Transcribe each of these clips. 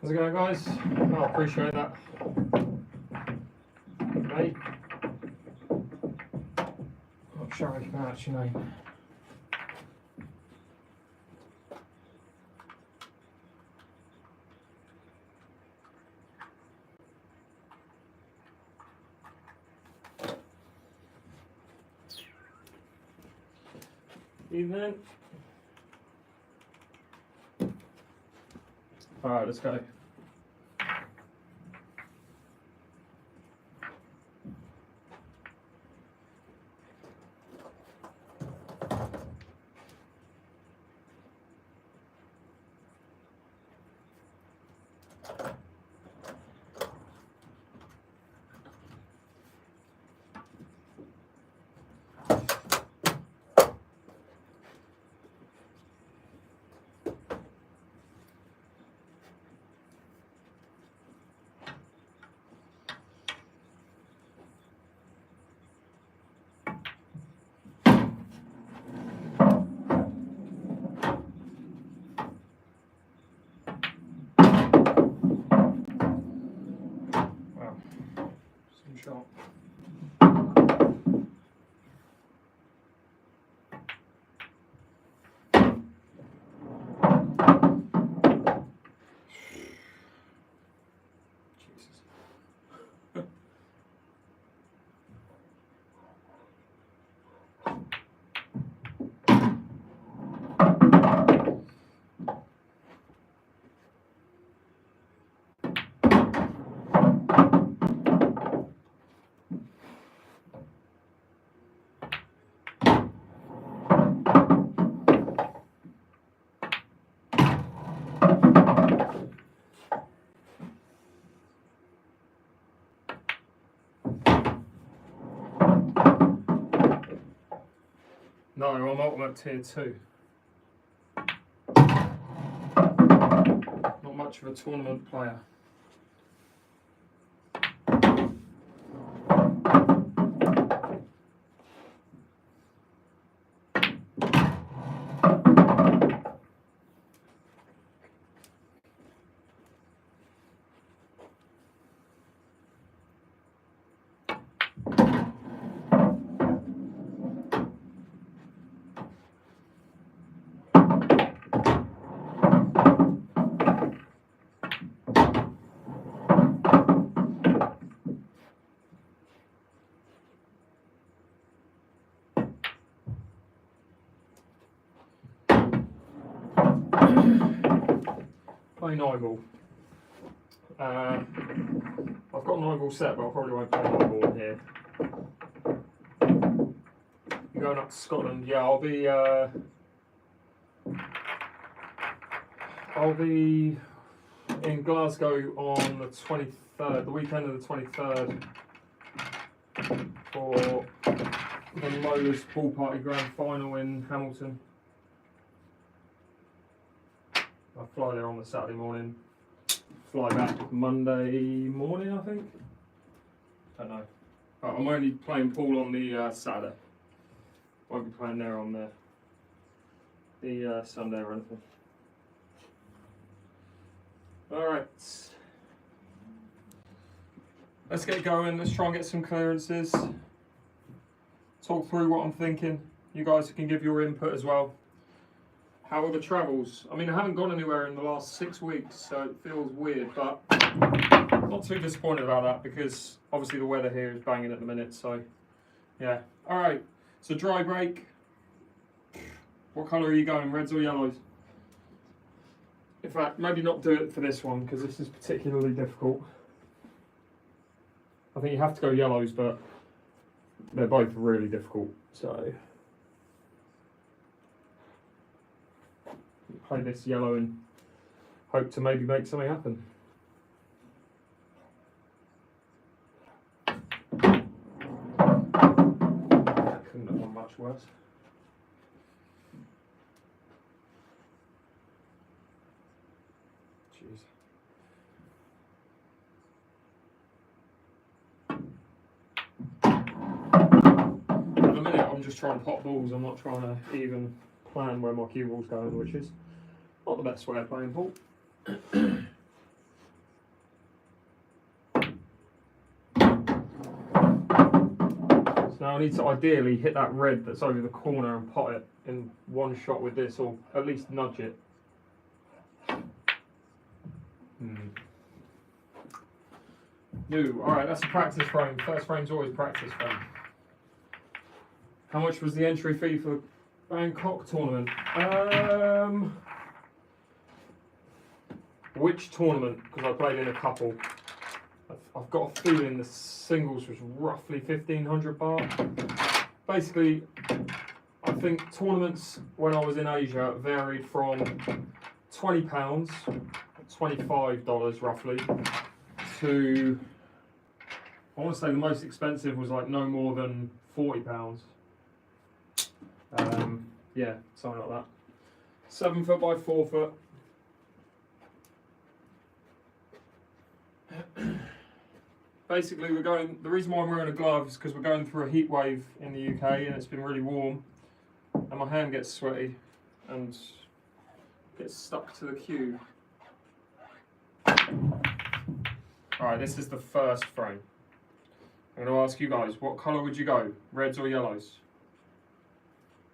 How's it going, guys? I appreciate that. Mate. Not sure I can pronounce your name. Evening. Alright, let's go. Shot. Jesus. No, I'm ultimate tier 2. Not much of a tournament player. Play 9-ball. I've got 9-ball set, but I probably won't play 9-ball in here. I'm going up to Scotland. Yeah, I'll be in Glasgow on the 23rd, the weekend of the 23rd, for the Molars Pool Party Grand Final in Hamilton. I fly there on the Saturday morning, fly back Monday morning, I think. Don't know. But I'm only playing pool on the Saturday. Won't be playing there on the Sunday or anything. Alright. Let's get going. Let's try and get some clearances. Talk through what I'm thinking. You guys can give your input as well. How are the travels? I mean, I haven't gone anywhere in the last 6 weeks, so it feels weird, but I'm not too disappointed about that because obviously the weather here is banging at the minute, so yeah. All right, so dry break. What colour are you going, reds or yellows? In fact, maybe not do it for this one because this is particularly difficult. I think you have to go yellows, but they're both really difficult, so. Play this yellow and hope to maybe make something happen. That couldn't have gone much worse. Jeez. At the minute I'm just trying to pop balls, I'm not trying to even plan where my cue ball's going, which is not the best way of playing pool. Now I need to ideally hit that red that's over the corner and pot it in one shot with this, or at least nudge it. Alright, that's a practice frame. First frame's always practice frame. How much was the entry fee for the Bangkok tournament? Which tournament? Because I played in a couple. I've got a feeling the singles was roughly 1,500 baht. Basically, I think tournaments when I was in Asia varied from £20, $25 roughly, to, I want to say the most expensive was like no more than £40. Yeah, something like that. 7 foot by 4 foot. Basically, we're going. The reason why I'm wearing a glove is because we're going through a heat wave in the UK, and it's been really warm, and my hand gets sweaty and gets stuck to the cue. All right, this is the first frame. I'm going to ask you guys, what colour would you go? Reds or yellows?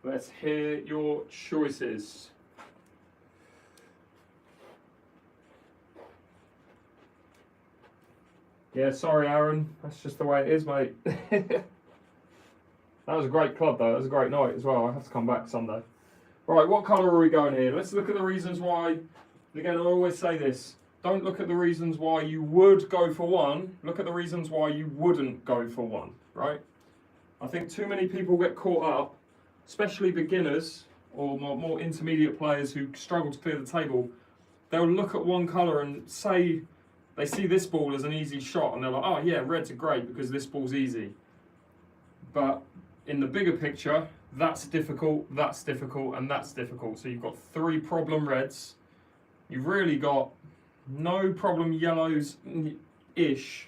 Let's hear your choices. Yeah, sorry Aaron, that's just the way it is, mate. That was a great club though, that was a great night as well. I have to come back Sunday. Right, what colour are we going here? Let's look at the reasons why. Again, I always say this, don't look at the reasons why you would go for one, look at the reasons why you wouldn't go for one, right? I think too many people get caught up, especially beginners or more intermediate players who struggle to clear the table. They'll look at one colour and say, they see this ball as an easy shot and they're like, oh yeah, reds are great because this ball's easy. But in the bigger picture, that's difficult, and that's difficult. So you've got 3 problem reds. You've really got no problem yellows-ish.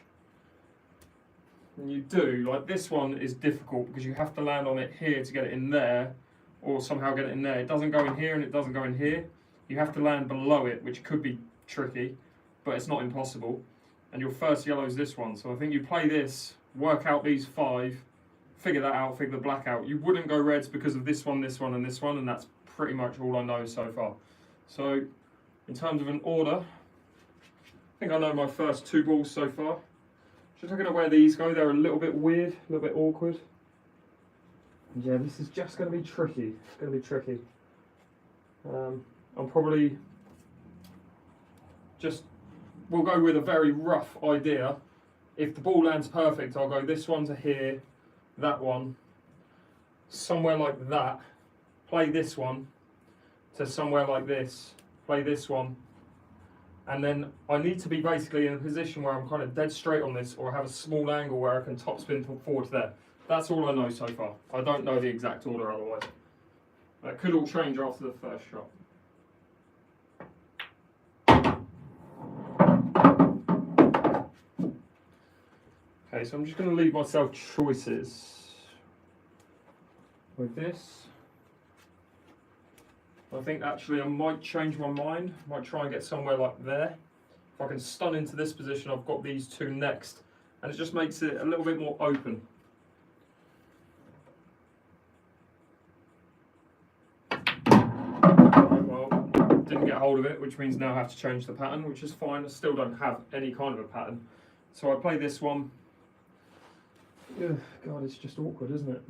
And you do, like this one is difficult because you have to land on it here to get it in there, or somehow get it in there. It doesn't go in here and it doesn't go in here. You have to land below it, which could be tricky, but it's not impossible. And your first yellow is this one. So I think you play this, work out these 5, figure that out, figure the black out. You wouldn't go reds because of this one, and this one, and that's pretty much all I know so far. So in terms of an order, I think I know my first 2 balls so far. Just looking at where these go, they're a little bit weird, a little bit awkward. And yeah, this is just going to be tricky. It's going to be tricky. I'm probably just, we'll go with a very rough idea. If the ball lands perfect, I'll go this one to here, that one, somewhere like that, play this one to somewhere like this, play this one, and then I need to be basically in a position where I'm kind of dead straight on this, or have a small angle where I can topspin forward to there. That's all I know so far. I don't know the exact order otherwise. That could all change after the first shot. Okay, so I'm just going to leave myself choices with this. I think actually I might change my mind, might try and get somewhere like there. If I can stun into this position, I've got these 2 next, and it just makes it a little bit more open. Well, didn't get hold of it, which means now I have to change the pattern, which is fine. I still don't have any kind of a pattern. So I play this one. Ugh, God, it's just awkward, isn't it?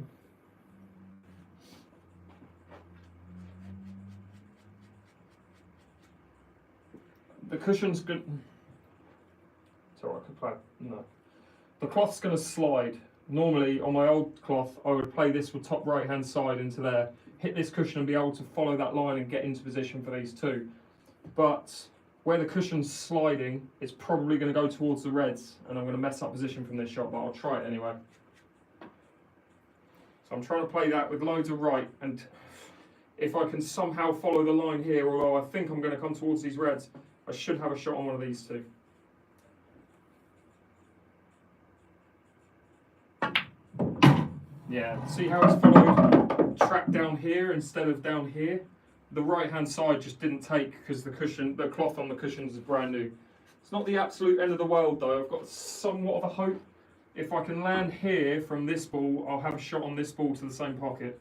The cushion's good. Sorry, I could play. No. The cloth's going to slide. Normally, on my old cloth, I would play this with top right-hand side into there, hit this cushion and be able to follow that line and get into position for these 2. But where the cushion's sliding, it's probably going to go towards the reds, and I'm going to mess up position from this shot, but I'll try it anyway. So I'm trying to play that with loads of right, and if I can somehow follow the line here, although I think I'm going to come towards these reds, I should have a shot on one of these 2. Yeah, see how it's followed track down here instead of down here? The right hand side just didn't take because the cloth on the cushions is brand new. It's not the absolute end of the world though. I've got somewhat of a hope if I can land here from this ball, I'll have a shot on this ball to the same pocket.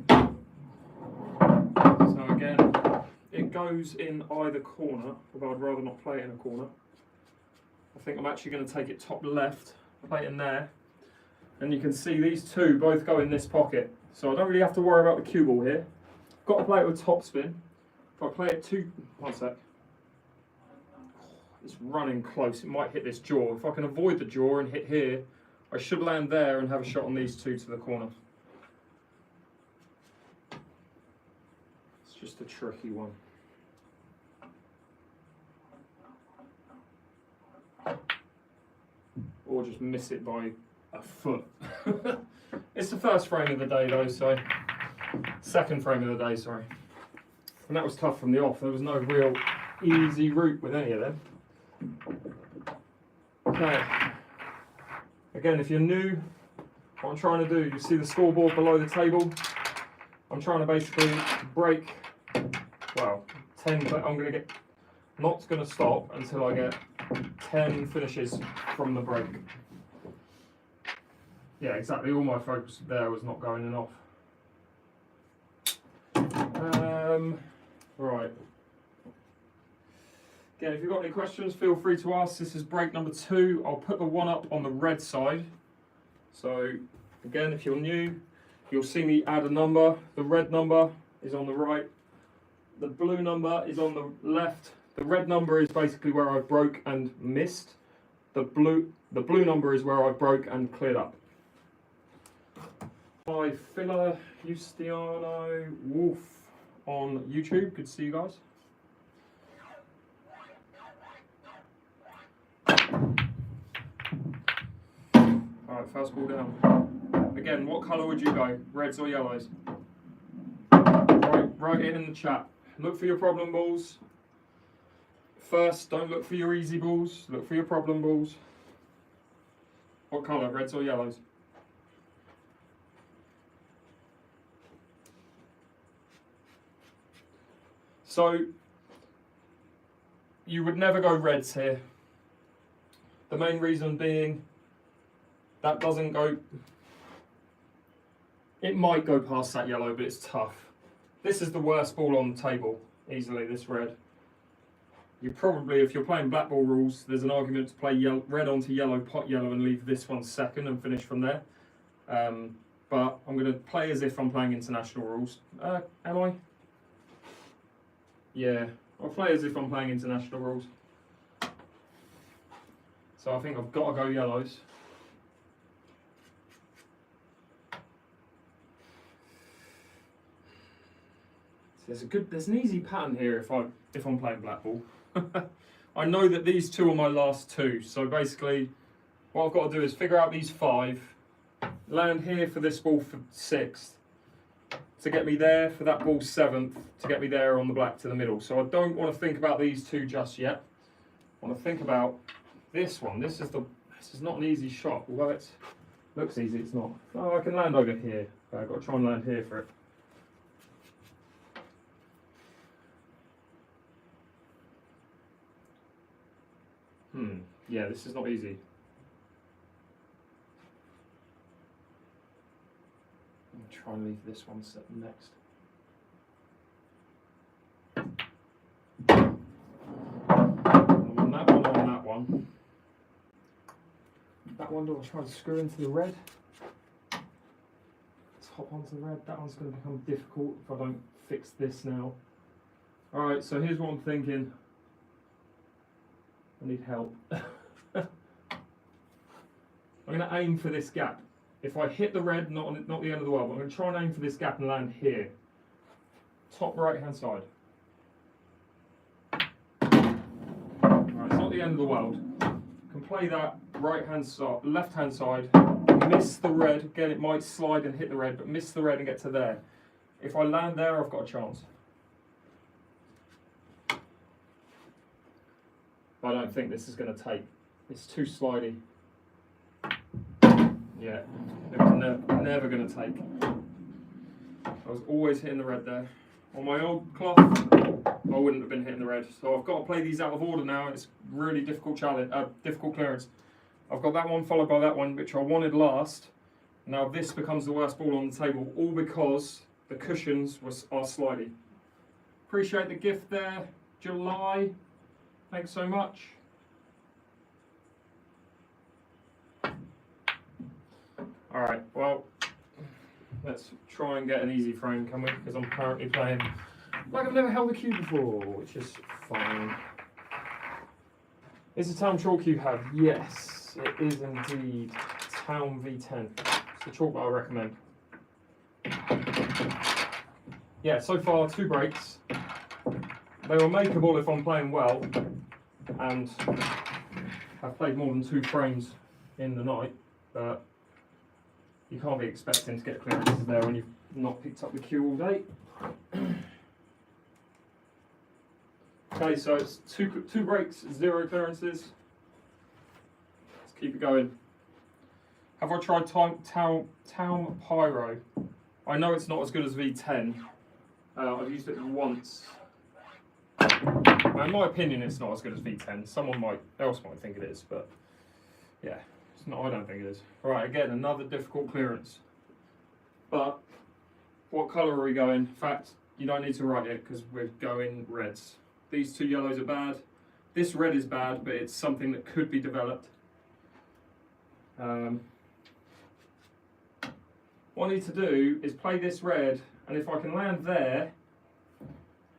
So again, it goes in either corner, although I'd rather not play it in a corner. I think I'm actually going to take it top left, play it in there. And you can see these two both go in this pocket. So I don't really have to worry about the cue ball here. Got to play it with top spin. If I play it one sec. It's running close, it might hit this jaw. If I can avoid the jaw and hit here, I should land there and have a shot on these two to the corner. It's just a tricky one. Or just miss it by a foot. It's the first frame of the day though, so second frame of the day, sorry. And that was tough from the off. There was no real easy route with any of them. Okay. Again, if you're new, what I'm trying to do, you see the scoreboard below the table. I'm trying to basically break, well, 10, but I'm not going to stop until I get 10 finishes from the break. Yeah, exactly. All my focus there was not going in off. Right. Again, if you've got any questions, feel free to ask. This is break number 2. I'll put the one up on the red side. So, again, if you're new, you'll see me add a number. The red number is on the right. The blue number is on the left. The red number is basically where I broke and missed. The blue number is where I broke and cleared up. Hi, 𝐸𝐮𝐬𝐜𝐫𝐸𝐿 on YouTube. Good to see you guys. Alright, first ball down. Again, what colour would you go? Reds or yellows? Write it in the chat. Look for your problem balls. First, don't look for your easy balls. Look for your problem balls. What colour? Reds or yellows? So, you would never go reds here. The main reason being, that doesn't go, it might go past that yellow, but it's tough. This is the worst ball on the table, easily, this red. You probably, if you're playing black ball rules, there's an argument to play red onto yellow, pot yellow, and leave this one second and finish from there. But I'm going to play as if I'm playing international rules. Am I? Yeah, I'll play as if I'm playing international rules. So I think I've got to go yellows. So there's an easy pattern here if I'm playing black ball. I know that these two are my last two, so basically what I've got to do is figure out these 5, land here for this ball for 6th, to get me there for that ball 7th, to get me there on the black to the middle. So I don't want to think about these two just yet. I want to think about this one. This is not an easy shot, although it looks easy, it's not. Oh, I can land over here. I've got to try and land here for it. Yeah, this is not easy. I'll try and leave this one set next. On that one, on that one. That one, do I try and screw into the red? Let's hop onto the red. That one's going to become difficult if I don't fix this now. Alright, so here's what I'm thinking. I need help. I'm going to aim for this gap. If I hit the red, not the end of the world, but I'm going to try and aim for this gap and land here. Top right hand side. Right, it's not the end of the world. I can play that right hand side, left hand side, miss the red. Again, it might slide and hit the red, but miss the red and get to there. If I land there, I've got a chance. I don't think this is going to take. It's too slidey. Yeah, it was never going to take. I was always hitting the red there. On my old cloth, I wouldn't have been hitting the red. So I've got to play these out of order now. It's really difficult challenge, difficult clearance. I've got that one followed by that one, which I wanted last. Now this becomes the worst ball on the table, all because the cushions are slidey. Appreciate the gift there, July. Thanks so much. All right, well, let's try and get an easy frame, can we? Because I'm currently playing like I've never held a cue before, which is fine. Is the Town chalk you have? Yes, it is indeed. Town V10. It's the chalk that I recommend. Yeah, so far 2 breaks. They were makeable if I'm playing well, and I've played more than 2 frames in the night, but you can't be expecting to get clearances there when you've not picked up the cue all day. Okay, so it's two breaks, 0 clearances. Let's keep it going. Have I tried Town Pyro? I know it's not as good as V10. I've used it once. Now, in my opinion, it's not as good as V10. Someone else might think it is, but yeah, it's not. I don't think it is. Right, again, another difficult clearance. But what colour are we going? In fact, you don't need to write it because we're going reds. These 2 yellows are bad. This red is bad, but it's something that could be developed. What I need to do is play this red, and if I can land there,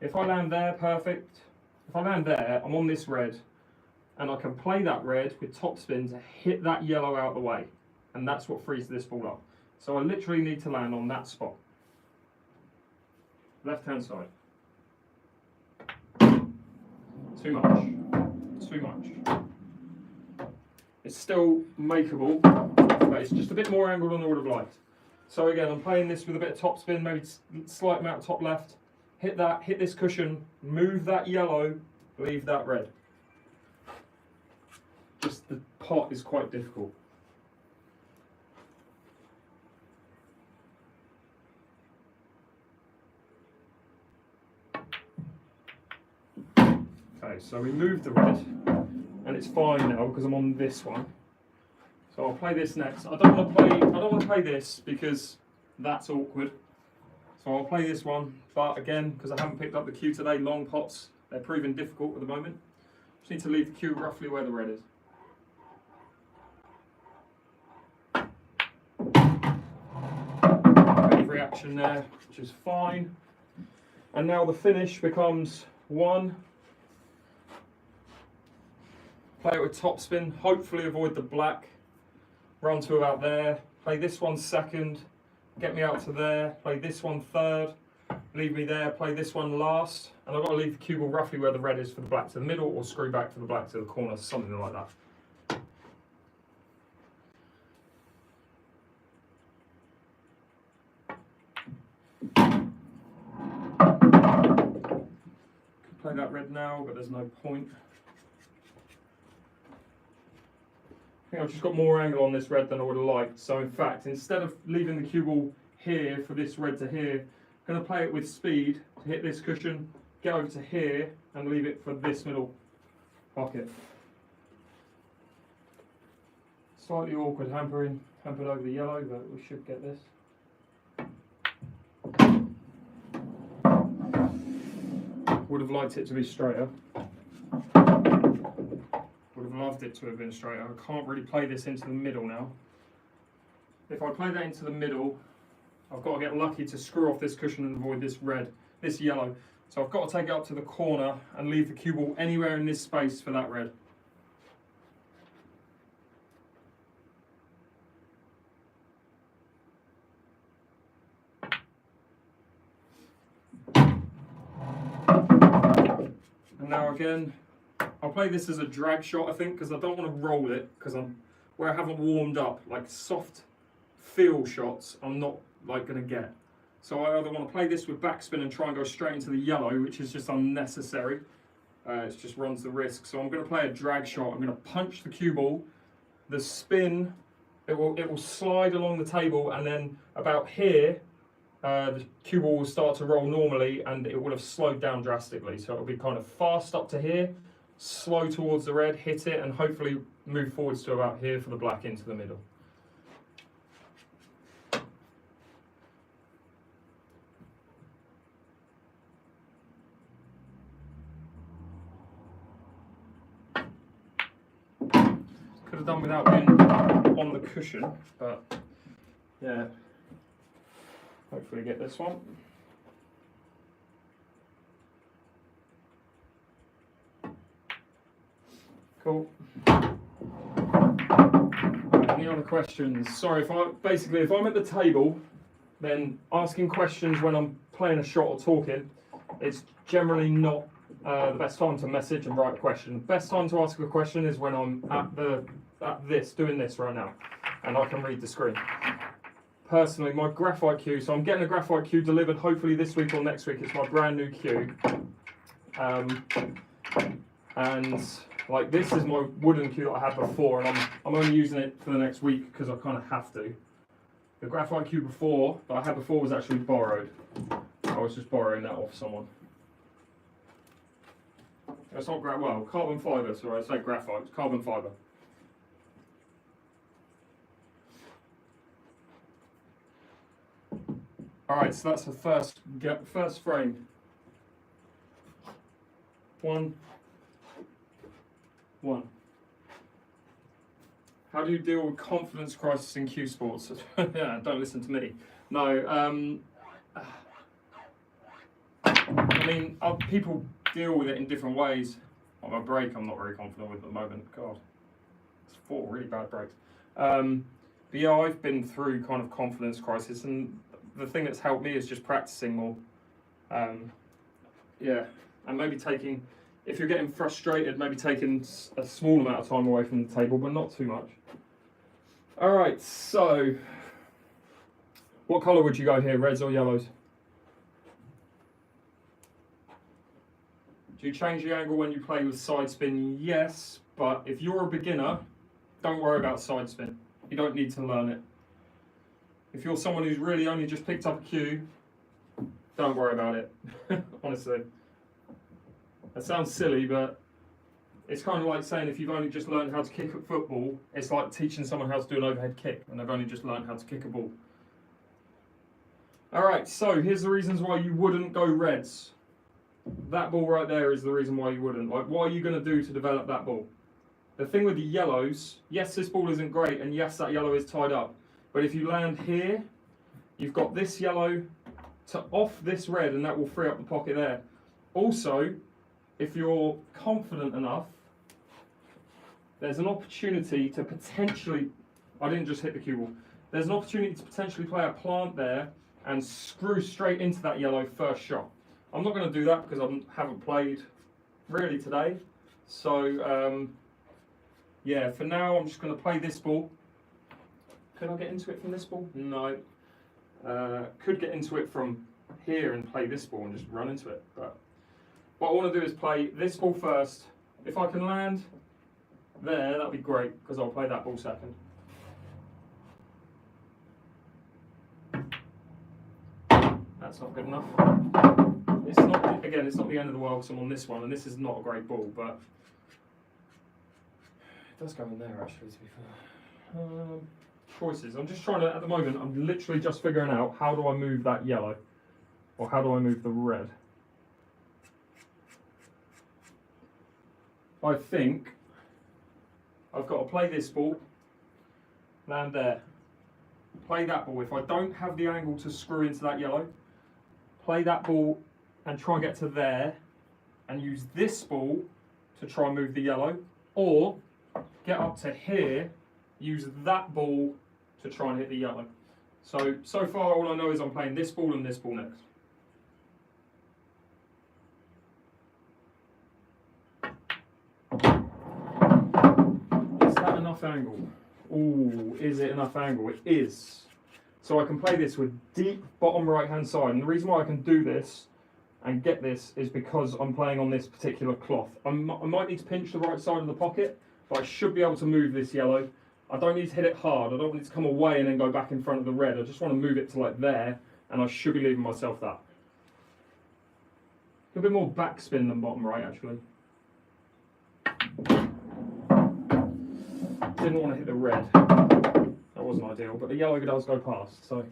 if I land there, perfect. If I land there, I'm on this red, and I can play that red with topspin to hit that yellow out of the way, and that's what frees this ball up. So I literally need to land on that spot. Left-hand side. Too much. Too much. It's still makeable, but it's just a bit more angled than I would have liked. So again, I'm playing this with a bit of topspin, maybe slight amount of top left. Hit that, hit this cushion, move that yellow, leave that red. Just the pot is quite difficult. Okay, so we moved the red, and it's fine now because I'm on this one. So I'll play this next. I don't want to play this because that's awkward. So I'll play this one, but again, because I haven't picked up the cue today, long pots, they're proving difficult at the moment. Just need to leave the cue roughly where the red is. Bit of reaction there, which is fine. And now the finish becomes 1. Play it with topspin, hopefully avoid the black. Run to about there, play this one second, get me out to there, play this one third, leave me there, play this one last, and I've got to leave the cue ball roughly where the red is for the black to the middle, or screw back for the black to the corner, something like that. Could play that red now, but there's no point. I think I've just got more angle on this red than I would have liked. So in fact, instead of leaving the cue ball here for this red to here, I'm going to play it with speed to hit this cushion, get over to here, and leave it for this middle pocket. Slightly awkward hampered over the yellow, but we should get this. Would have liked it to be straighter. Would have loved it to have been straighter. I can't really play this into the middle now. If I play that into the middle, I've got to get lucky to screw off this cushion and avoid this yellow. So I've got to take it up to the corner and leave the cue ball anywhere in this space for that red. And now again, I'll play this as a drag shot, I think, because I don't want to roll it, because where I haven't warmed up, like soft feel shots, I'm not like going to get. So I either want to play this with backspin and try and go straight into the yellow, which is just unnecessary. It just runs the risk. So I'm going to play a drag shot. I'm going to punch the cue ball. The spin, it will slide along the table, and then about here, the cue ball will start to roll normally and it will have slowed down drastically. So it'll be kind of fast up to here, slow towards the red, hit it, and hopefully move forwards to about here for the black into the middle. Could have done without being on the cushion, but yeah, hopefully get this one. Cool. Any other questions? Sorry, if I'm at the table, then asking questions when I'm playing a shot or talking, it's generally not the best time to message and write a question. The best time to ask a question is when I'm doing this right now, and I can read the screen. Personally, my graphite cue, so I'm getting a graphite cue delivered hopefully this week or next week. It's my brand new cue. And like this is my wooden cue that I had before, and I'm only using it for the next week because I kind of have to. The graphite cue that I had before was actually borrowed. I was just borrowing that off someone. It's not carbon fibre, sorry, I say graphite, it's carbon fibre. Alright, so that's the first frame. One. How do you deal with confidence crisis in cue sports? Yeah, don't listen to me. No, I mean, people deal with it in different ways. Like my brake, I'm not very confident with at the moment. God, it's 4 really bad brakes. But yeah, I've been through kind of confidence crisis, and the thing that's helped me is just practicing more. Yeah, and maybe if you're getting frustrated, maybe taking a small amount of time away from the table, but not too much. All right, so what colour would you go here, reds or yellows? Do you change the angle when you play with side spin? Yes, but if you're a beginner, don't worry about side spin. You don't need to learn it. If you're someone who's really only just picked up a cue, don't worry about it, honestly. That sounds silly, but it's kind of like saying if you've only just learned how to kick at football, it's like teaching someone how to do an overhead kick and they've only just learned how to kick a ball. Alright, so here's the reasons why you wouldn't go reds. That ball right there is the reason why you wouldn't. Like, what are you going to do to develop that ball? The thing with the yellows, yes, this ball isn't great, and yes, that yellow is tied up. But if you land here, you've got this yellow to off this red, and that will free up the pocket there. Also, if you're confident enough, there's an opportunity to potentially, I didn't just hit the cue ball, there's an opportunity to potentially play a plant there and screw straight into that yellow first shot. I'm not going to do that because I haven't played really today. So yeah, for now I'm just going to play this ball. Can I get into it from this ball? No. Could get into it from here and play this ball and just run into it. But what I want to do is play this ball first. If I can land there, that'd be great because I'll play that ball second. That's not good enough. It's not, again, it's not the end of the world because I'm on this one, and this is not a great ball, but it does go in there actually, to be fair. Choices. I'm just trying to, at the moment, I'm literally just figuring out how do I move that yellow, or how do I move the red. I think I've got to play this ball, land there, play that ball. If I don't have the angle to screw into that yellow, play that ball and try and get to there and use this ball to try and move the yellow, or get up to here, use that ball to try and hit the yellow. So far all I know is I'm playing this ball and this ball next. Is that enough angle? Ooh, is it enough angle? It is. So I can play this with deep bottom right hand side, and the reason why I can do this and get this is because I'm playing on this particular cloth. I might need to pinch the right side of the pocket, but I should be able to move this yellow. I don't need to hit it hard. I don't want it to come away and then go back in front of the red. I just want to move it to like there and I should be leaving myself that. A bit more backspin than bottom right, actually. Didn't want to hit the red. That wasn't ideal, but the yellow does go past, so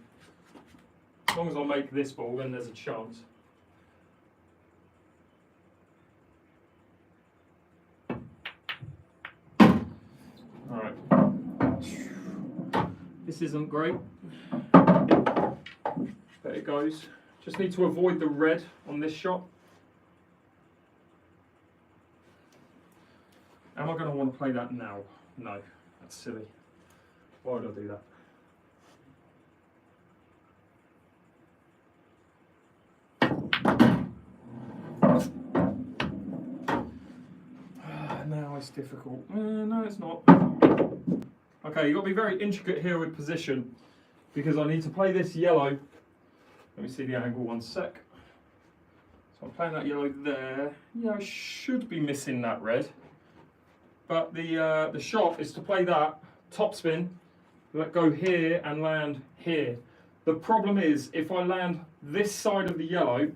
as long as I make this ball, then there's a chance. Alright. This isn't great. There it goes. Just need to avoid the red on this shot. Am I going to want to play that now? No, that's silly. Why would I do that? Now it's difficult. No, it's not. Okay, you've got to be very intricate here with position because I need to play this yellow. Let me see the angle 1 sec. So I'm playing that yellow there. Yeah, I should be missing that red. But the shot is to play that topspin, let go here and land here. The problem is if I land this side of the yellow,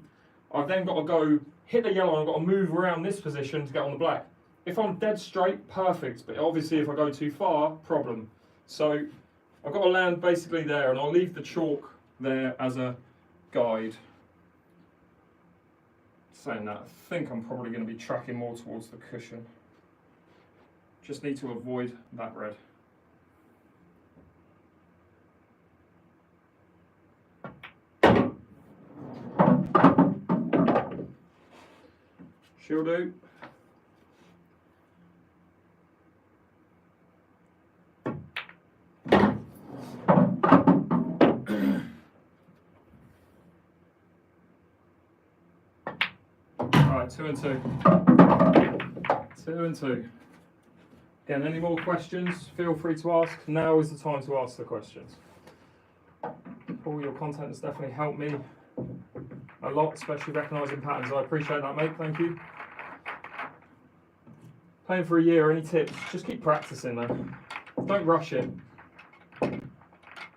I've then got to go hit the yellow and I've got to move around this position to get on the black. If I'm dead straight, perfect. But obviously if I go too far, problem. So I've got to land basically there, and I'll leave the chalk there as a guide. Saying that, I think I'm probably going to be tracking more towards the cushion. Just need to avoid that red. She'll do. Alright, 2 and 2. 2 and 2. Again, any more questions, feel free to ask. Now is the time to ask the questions. All your content has definitely helped me a lot, especially recognising patterns. I appreciate that, mate. Thank you. Playing for a year, any tips? Just keep practicing, man. Don't rush it.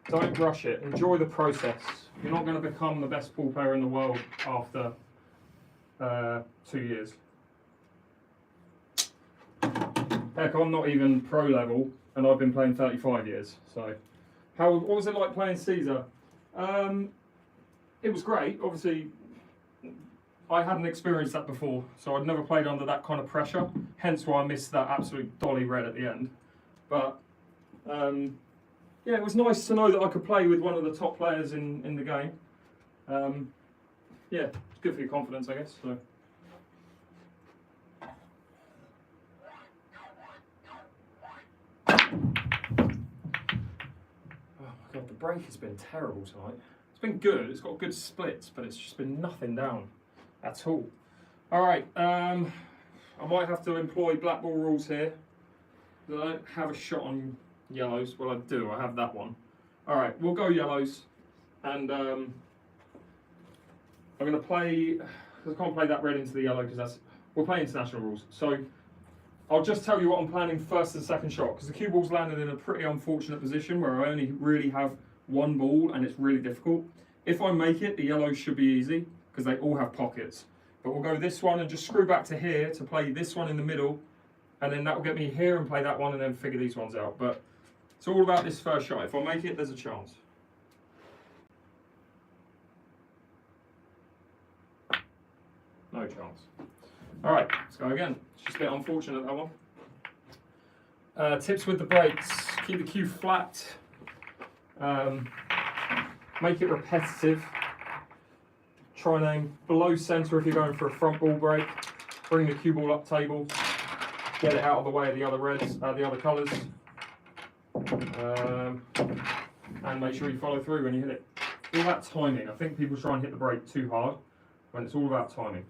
Don't rush it. Enjoy the process. You're not going to become the best pool player in the world after 2 years. Heck, I'm not even pro level, and I've been playing 35 years. So, what was it like playing 𝐶𝐸𝐬? It was great. Obviously, I hadn't experienced that before, so I'd never played under that kind of pressure. Hence why I missed that absolute dolly red at the end. But yeah, it was nice to know that I could play with one of the top players in the game. Yeah, it's good for your confidence, I guess. So. God, the break has been terrible tonight. It's been good, it's got good splits, but it's just been nothing down at all. Alright, I might have to employ black ball rules here. I don't have a shot on yellows. Well, I do, I have that one. Alright, we'll go yellows. And I'm going to play, because I can't play that red into the yellow, because we'll play international rules. So I'll just tell you what I'm planning first and second shot, because the cue ball's landed in a pretty unfortunate position where I only really have one ball and it's really difficult. If I make it, the yellows should be easy because they all have pockets. But we'll go this one and just screw back to here to play this one in the middle, and then that will get me here and play that one and then figure these ones out. But it's all about this first shot. If I make it, there's a chance. No chance. All right, let's go again. It's just a bit unfortunate, that one. Tips with the brakes. Keep the cue flat. Make it repetitive. Try and aim below centre if you're going for a front ball break. Bring the cue ball up table. Get it out of the way of the other reds, the other colours. And make sure you follow through when you hit it. All about timing. I think people try and hit the break too hard when it's all about timing.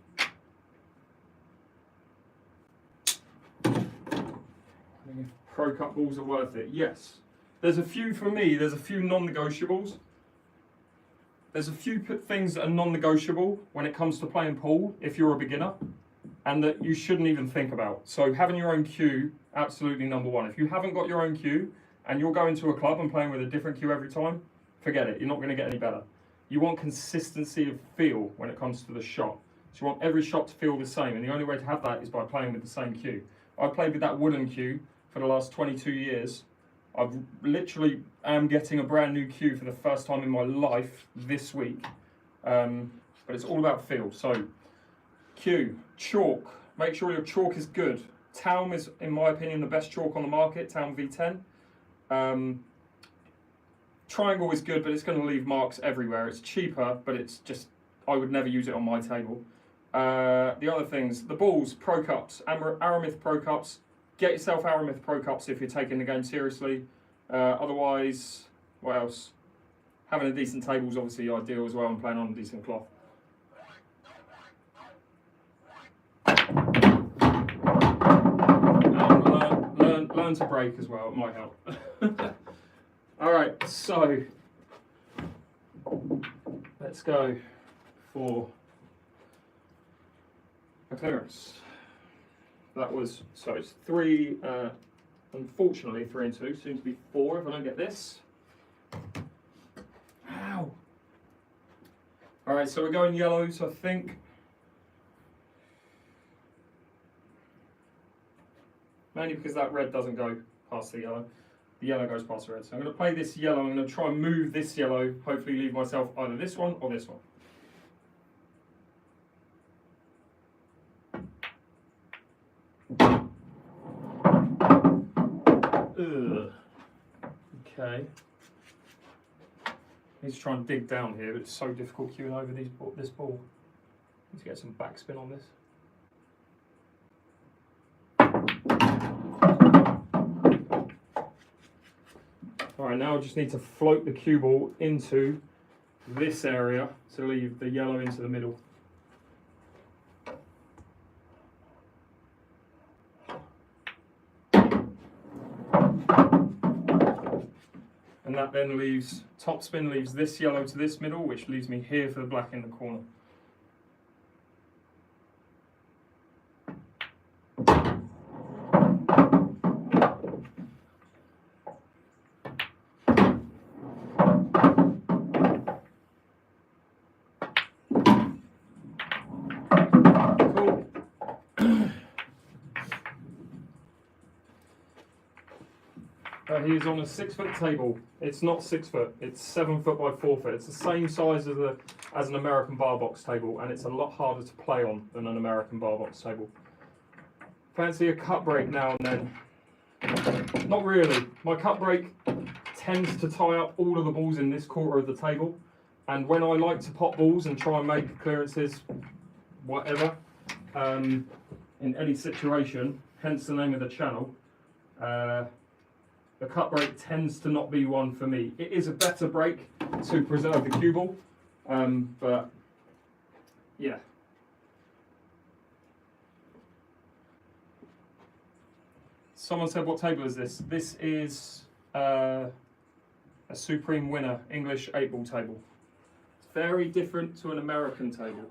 Pro Cup balls are worth it. Yes. There's a few, for me, there's a few non-negotiables. There's a few things that are non-negotiable when it comes to playing pool if you're a beginner, and that you shouldn't even think about. So having your own cue, absolutely number one. If you haven't got your own cue and you're going to a club and playing with a different cue every time, forget it. You're not going to get any better. you want consistency of feel when it comes to the shot. So you want every shot to feel the same, and the only way to have that is by playing with the same cue. I've played with that wooden cue for the last 22 years. I've literally am getting a brand new cue for the first time in my life this week. But it's all about feel. So cue, chalk, make sure your chalk is good. Taum is, in my opinion, the best chalk on the market, Taum V10. Triangle is good, but it's going to leave marks everywhere. It's cheaper, but it's just, I would never use it on my table. The other things, the balls, Pro Cups, 𝐼 Pro Cups. Get yourself 𝐼 Pro Cups if you're taking the game seriously. Otherwise, what else? Having a decent table is obviously ideal as well, and playing on a decent cloth. Learn to break as well, it might help. Alright, so let's go for a clearance. That was, so it's 3, unfortunately 3 and 2, soon to be 4 if I don't get this. Ow! Alright, so we're going yellows, I think. Mainly because that red doesn't go past the yellow. The yellow goes past the red. So I'm going to play this yellow. I'm going to try and move this yellow. Hopefully leave myself either this one or this one. Ugh. Okay. Need to try and dig down here, but it's so difficult queuing over this ball. Need to get some backspin on this. Alright, now I just need to float the cue ball into this area to leave the yellow into the middle. And that then leaves, topspin leaves this yellow to this middle, which leaves me here for the black in the corner. He's on a 6 foot table. It's not 6 foot, it's 7 foot by 4 foot. It's the same size as an American bar box table, and it's a lot harder to play on than an American bar box table. Fancy a cut break now and then? Not really. My cut break tends to tie up all of the balls in this quarter of the table, and when I like to pop balls and try and make clearances, whatever, in any situation, hence the name of the channel, the cut break tends to not be one for me. It is a better break to preserve the cue ball, but yeah. Someone said, what table is this? This is a Supreme Winner English 8-ball table. It's very different to an American table.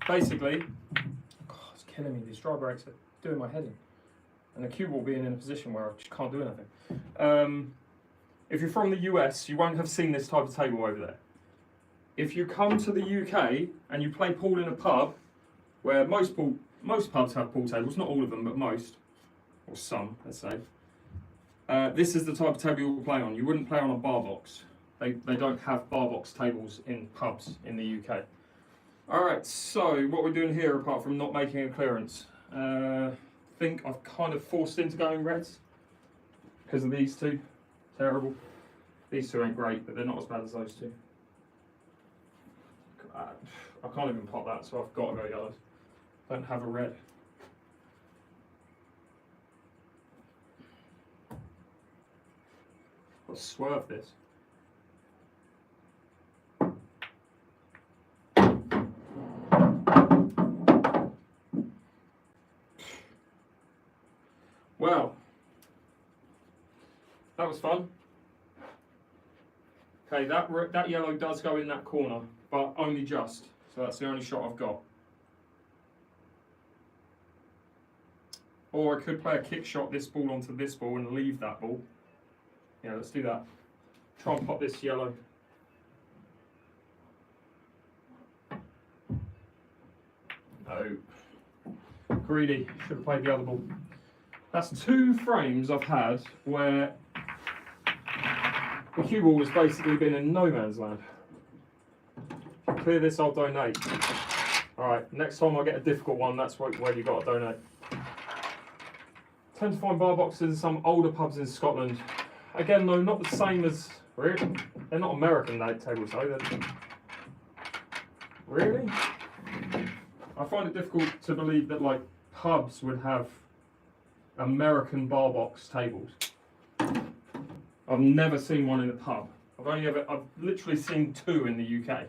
Basically, God, it's killing me. These dry breaks are doing my head in. And the cue ball being in a position where I just can't do anything. If you're from the US, you won't have seen this type of table over there. If you come to the UK and you play pool in a pub, where most pubs have pool tables, not all of them, but most, or some, let's say. This is the type of table you will play on. You wouldn't play on a bar box. They don't have bar box tables in pubs in the UK. Alright, so what we're doing here, apart from not making a clearance, I think I've kind of forced into going reds because of these two. Terrible. These two ain't great, but they're not as bad as those two. I can't even pop that, so I've got to go yellows. Don't have a red. Got to swerve this. Well, that was fun. Okay, that yellow does go in that corner, but only just. So that's the only shot I've got. Or I could play a kick shot this ball onto this ball and leave that ball. Yeah, let's do that. Try and pop this yellow. No. Greedy. Should have played the other ball. That's 2 frames I've had where the cue ball has basically been in no man's land. Clear this, I'll donate. Alright, next time I get a difficult one, that's where you've got to donate. Tend to find bar boxes in some older pubs in Scotland. Again, though, not the same as... Really? They're not American tables, though. Really? I find it difficult to believe that, like, pubs would have American bar box tables. I've never seen one in a pub. I've literally seen 2 in the UK.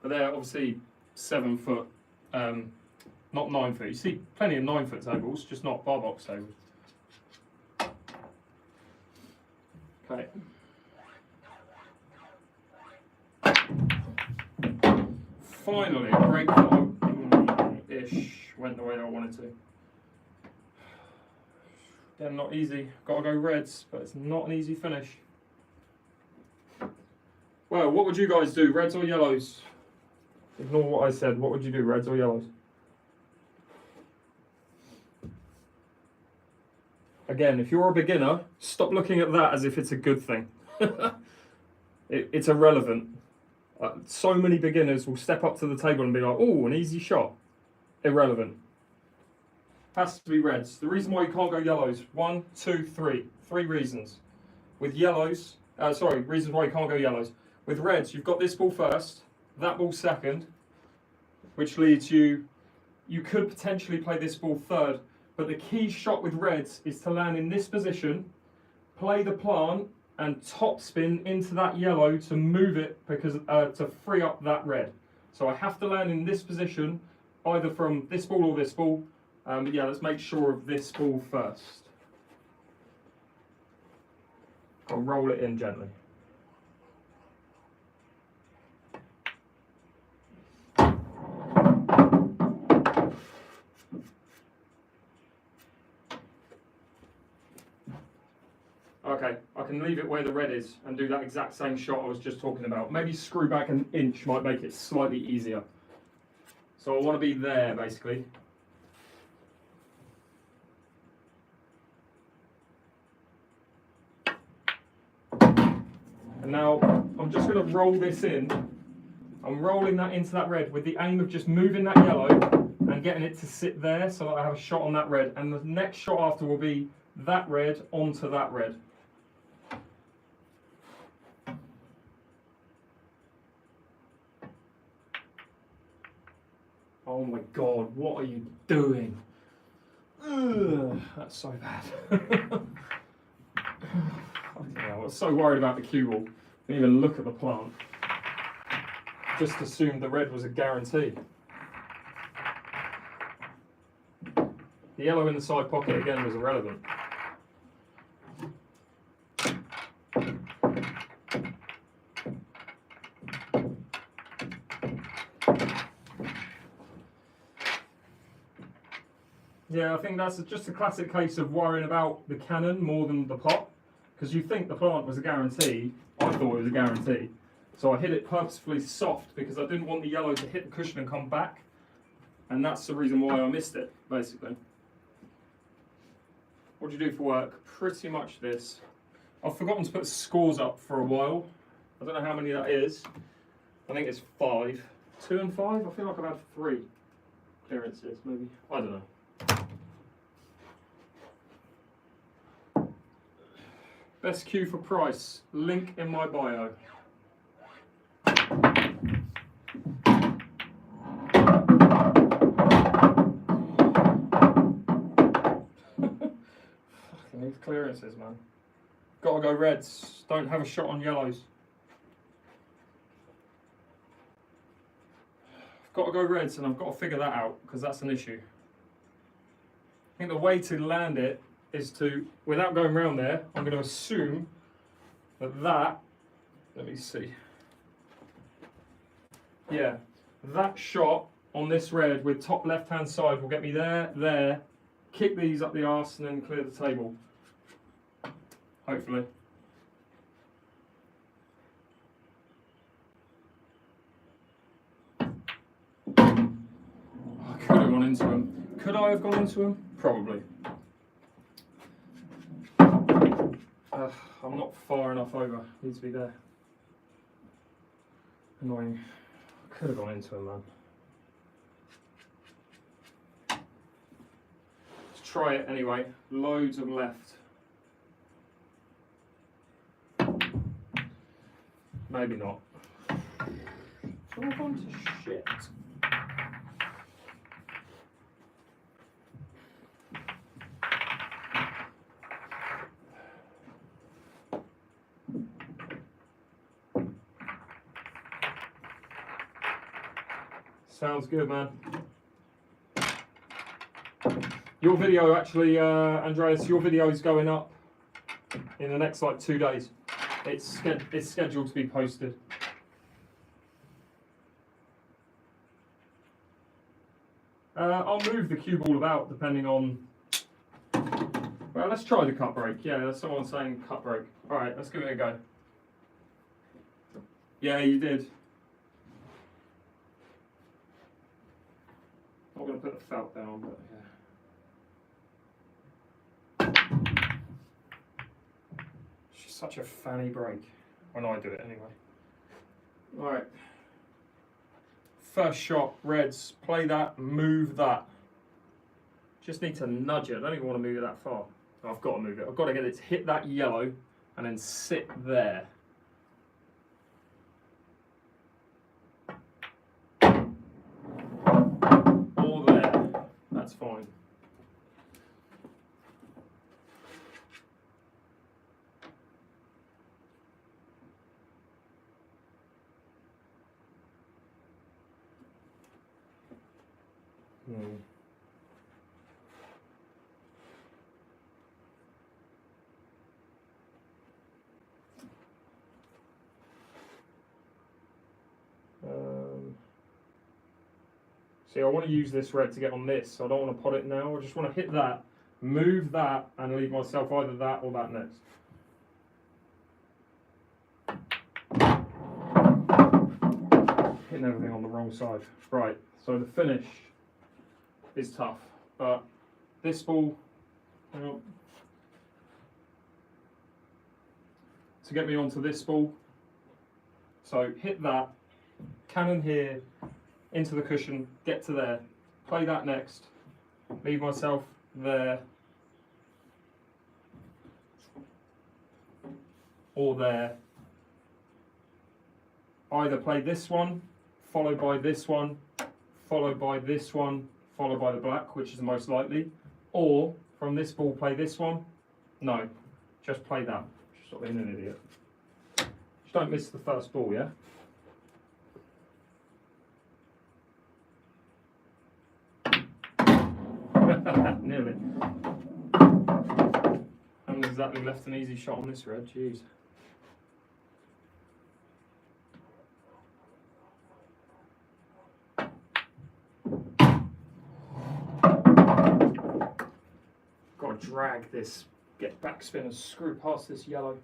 But they're obviously 7 foot, not 9 foot. You see plenty of 9 foot tables, just not bar box tables. Okay. Finally, break ish went the way I wanted to. Again, not easy. Got to go reds, but it's not an easy finish. Well, what would you guys do, reds or yellows? Ignore what I said. What would you do, reds or yellows? Again, if you're a beginner, stop looking at that as if it's a good thing. It's irrelevant. So many beginners will step up to the table and be like, oh, an easy shot. Irrelevant. Has to be reds. The reason why you can't go yellows, 1, 2, 3. 3 reasons. With yellows, reasons why you can't go yellows. With reds, you've got this ball first, that ball second, which leads you could potentially play this ball third, but the key shot with reds is to land in this position, play the plant, and top spin into that yellow to move it because to free up that red. So I have to land in this position, either from this ball or this ball. But yeah, let's make sure of this ball first. I'll roll it in gently. Okay, I can leave it where the red is and do that exact same shot I was just talking about. Maybe screw back an inch might make it slightly easier. So I want to be there, basically. And now I'm just going to roll this in. I'm rolling that into that red with the aim of just moving that yellow and getting it to sit there so that I have a shot on that red. And the next shot after will be that red onto that red. Oh my God, what are you doing? Ugh, that's so bad. I was so worried about the cue ball. Didn't even look at the plant. Just assumed the red was a guarantee. The yellow in the side pocket again was irrelevant. Yeah, I think that's just a classic case of worrying about the cannon more than the pot. Because you think the plant was a guarantee, I thought it was a guarantee. So I hit it purposefully soft because I didn't want the yellow to hit the cushion and come back. And that's the reason why I missed it, basically. What do you do for work? Pretty much this. I've forgotten to put scores up for a while. I don't know how many that is. I think it's 5. 2 and 5? I feel like I've had 3 clearances, maybe. I don't know. Best cue for price, link in my bio. Fucking these clearances, man. Gotta go reds, don't have a shot on yellows. I've got to go reds and I've got to figure that out because that's an issue. I think the way to land it is to, without going around there, I'm going to assume that, let me see. Yeah, that shot on this red with top left hand side will get me there, kick these up the arse and then clear the table. Hopefully. I could have gone into them. Could I have gone into them? Probably. I'm not far enough over. Needs to be there. Annoying. I could have gone into him, man. Let's try it anyway. Loads of left. Maybe not. It's all gone to shit. Sounds good, man. Your video actually, Andreas, your video is going up in the next like 2 days. It's scheduled to be posted. I'll move the cue ball about depending on. Well, let's try the cut break. Yeah, there's someone saying cut break. All right, let's give it a go. Yeah, you did. I'm not going to put the felt down, but yeah. She's such a fanny break when I do it anyway. Alright. First shot, reds. Play that, move that. Just need to nudge it. I don't even want to move it that far. I've got to move it. I've got to get it to hit that yellow and then sit there. That's fine. See, I want to use this red to get on this, so I don't want to pot it now. I just want to hit that, move that, and leave myself either that or that next. Hitting everything on the wrong side. Right, so the finish is tough, but this ball, to get me onto this ball, so hit that, cannon here, into the cushion, get to there, play that next, leave myself there, or there. Either play this one, followed by this one, followed by this one, followed by the black, which is the most likely, or from this ball play this one. No, just play that. Stop being an idiot. Just don't miss the first ball, yeah? Nearly. I haven't exactly left an easy shot on this red, jeez. Got to drag this, get backspin and screw past this yellow.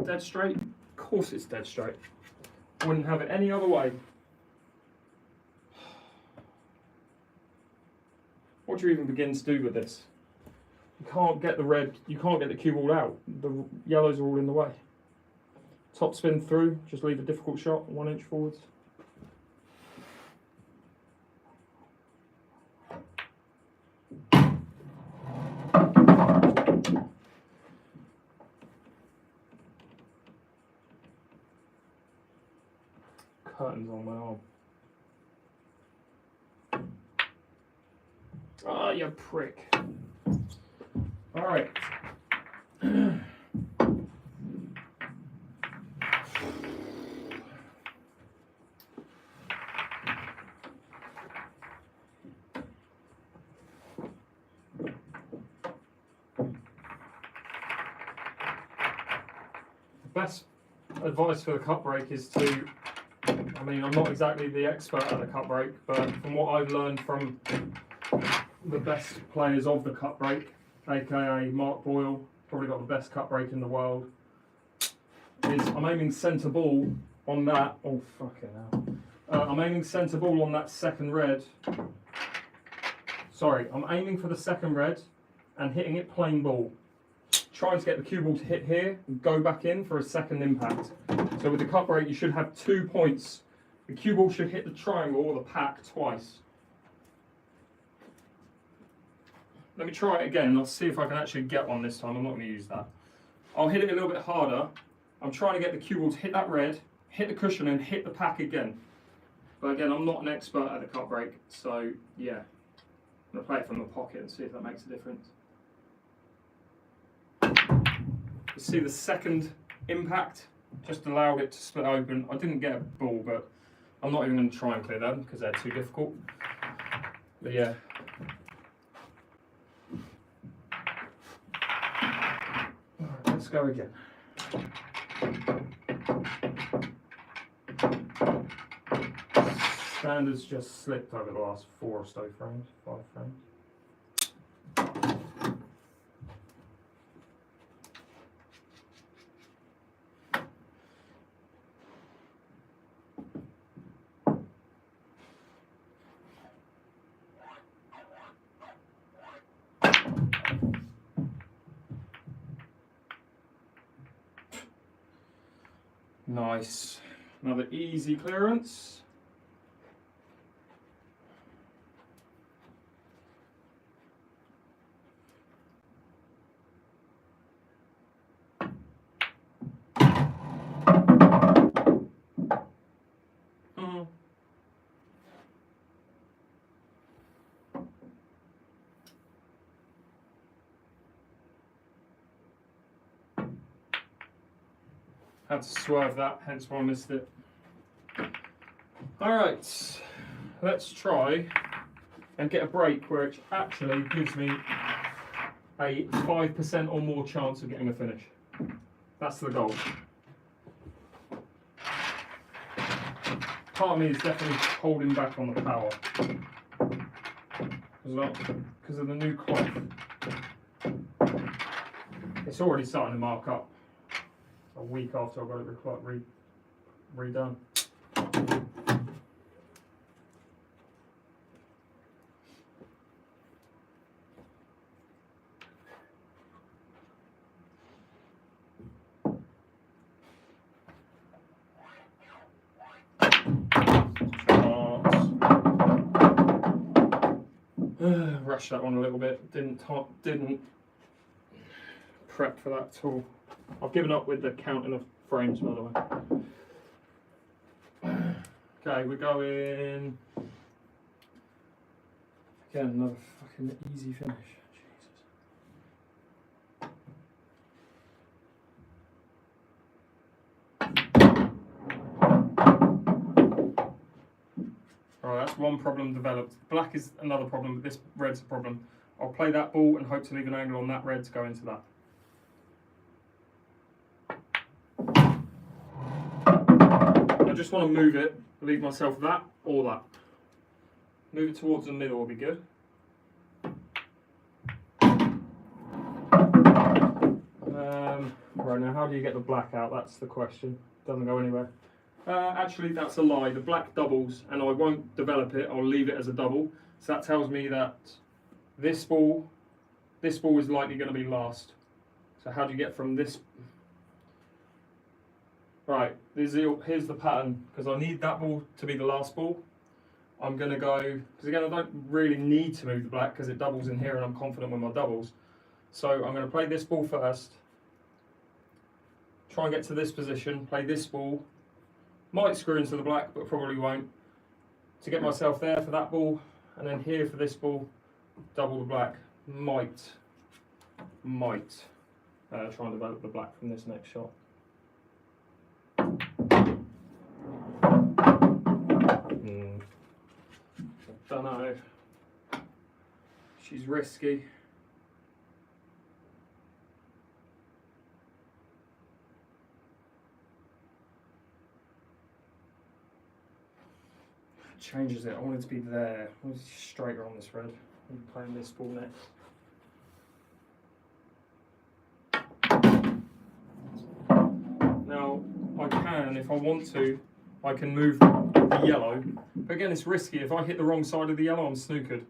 Dead straight? Of course it's dead straight. Wouldn't have it any other way. What do you even begin to do with this? You can't get the red, you can't get the cue ball out. The yellows are all in the way. Top spin through, just leave a difficult shot, 1 inch forwards. Curtains on my arm. Ah, you prick. All right. The best advice for the cut break is to I mean, I'm not exactly the expert at the cut brake, but from what I've learned from the best players of the cut brake, aka Mark Boyle, probably got the best cut brake in the world, is I'm aiming centre ball on that. Oh, fucking hell. I'm aiming centre ball on that second red. Sorry, I'm aiming for the second red and hitting it plain ball. Trying to get the cue ball to hit here and go back in for a second impact. So with the cut brake, you should have 2 points. The cue ball should hit the triangle or the pack twice. Let me try it again. Let's see if I can actually get one this time. I'm not going to use that. I'll hit it a little bit harder. I'm trying to get the cue ball to hit that red, hit the cushion and hit the pack again. But again, I'm not an expert at the cut brake, so yeah. I'm going to play it from the pocket and see if that makes a difference. You see the second impact just allowed it to split open. I didn't get a ball, but I'm not even going to try and clear them because they're too difficult. But yeah. Alright, let's go again. Standards just slipped over the last 4 or so frames, 5 frames. Nice. Another easy clearance. Had to swerve that, hence why I missed it. Alright, let's try and get a break where it actually gives me a 5% or more chance of getting a finish. That's the goal. Part of me is definitely holding back on the power as well, because of the new cloth. It's already starting to mark up. A week after I got it redone. Rushed that one a little bit. Didn't prep for that at all. I've given up with the counting of frames, by the way. Okay, we're going. Again, another fucking easy finish. Alright, that's one problem developed. Black is another problem, but this red's a problem. I'll play that ball and hope to leave an angle on that red to go into that. I just want to move it, leave myself that or that. Move it towards the middle will be good. Right, now how do you get the black out? That's the question. Doesn't go anywhere. Actually, that's a lie. The black doubles, and I won't develop it. I'll leave it as a double. So that tells me that this ball is likely going to be last. So how do you get from this? Right, here's the pattern, because I need that ball to be the last ball. I'm going to go, because again I don't really need to move the black because it doubles in here and I'm confident with my doubles. So I'm going to play this ball first, try and get to this position, play this ball, might screw into the black but probably won't, to get myself there for that ball, and then here for this ball, double the black, might try and develop the black from this next shot. Don't know. She's risky. changes it. I want it to be there. I want it straighter on this red. I'm playing this ball next. Now, I can, if I want to, I can move the yellow. But again, it's risky. If I hit the wrong side of the yellow, I'm snookered.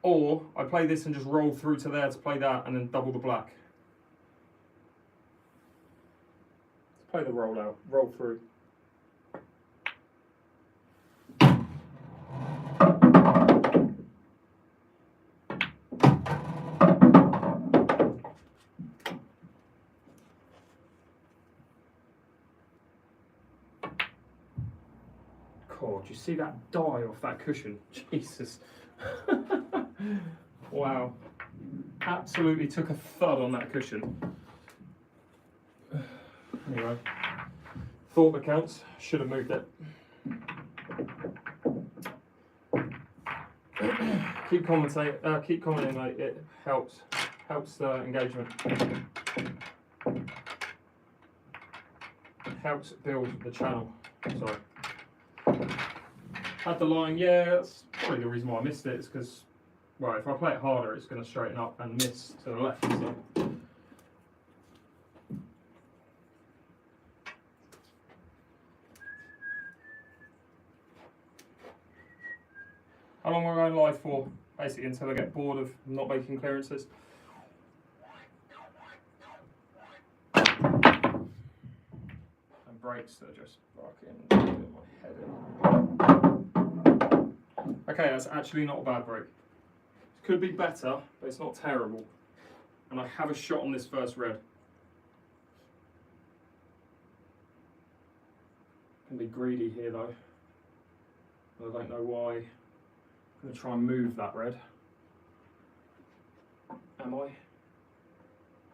Or I play this and just roll through to there to play that and then double the black. Let's play the roll out, roll through. God, you see that die off that cushion? Jesus. Wow. Absolutely took a thud on that cushion. Anyway, thought that counts. Should have moved it. Keep commenting, mate. It helps engagement. Helps build the channel. Sorry. Had the line, yeah, that's probably the reason why I missed it, is because, well, if I play it harder, it's going to straighten up and miss to the left. So. How long am I going live for? Basically until I get bored of not making clearances. And breaks are just fucking doing my head in. Okay, that's actually not a bad break. It could be better, but it's not terrible. And I have a shot on this first red. Can be greedy here though. I don't know why. I'm going to try and move that red. Am I?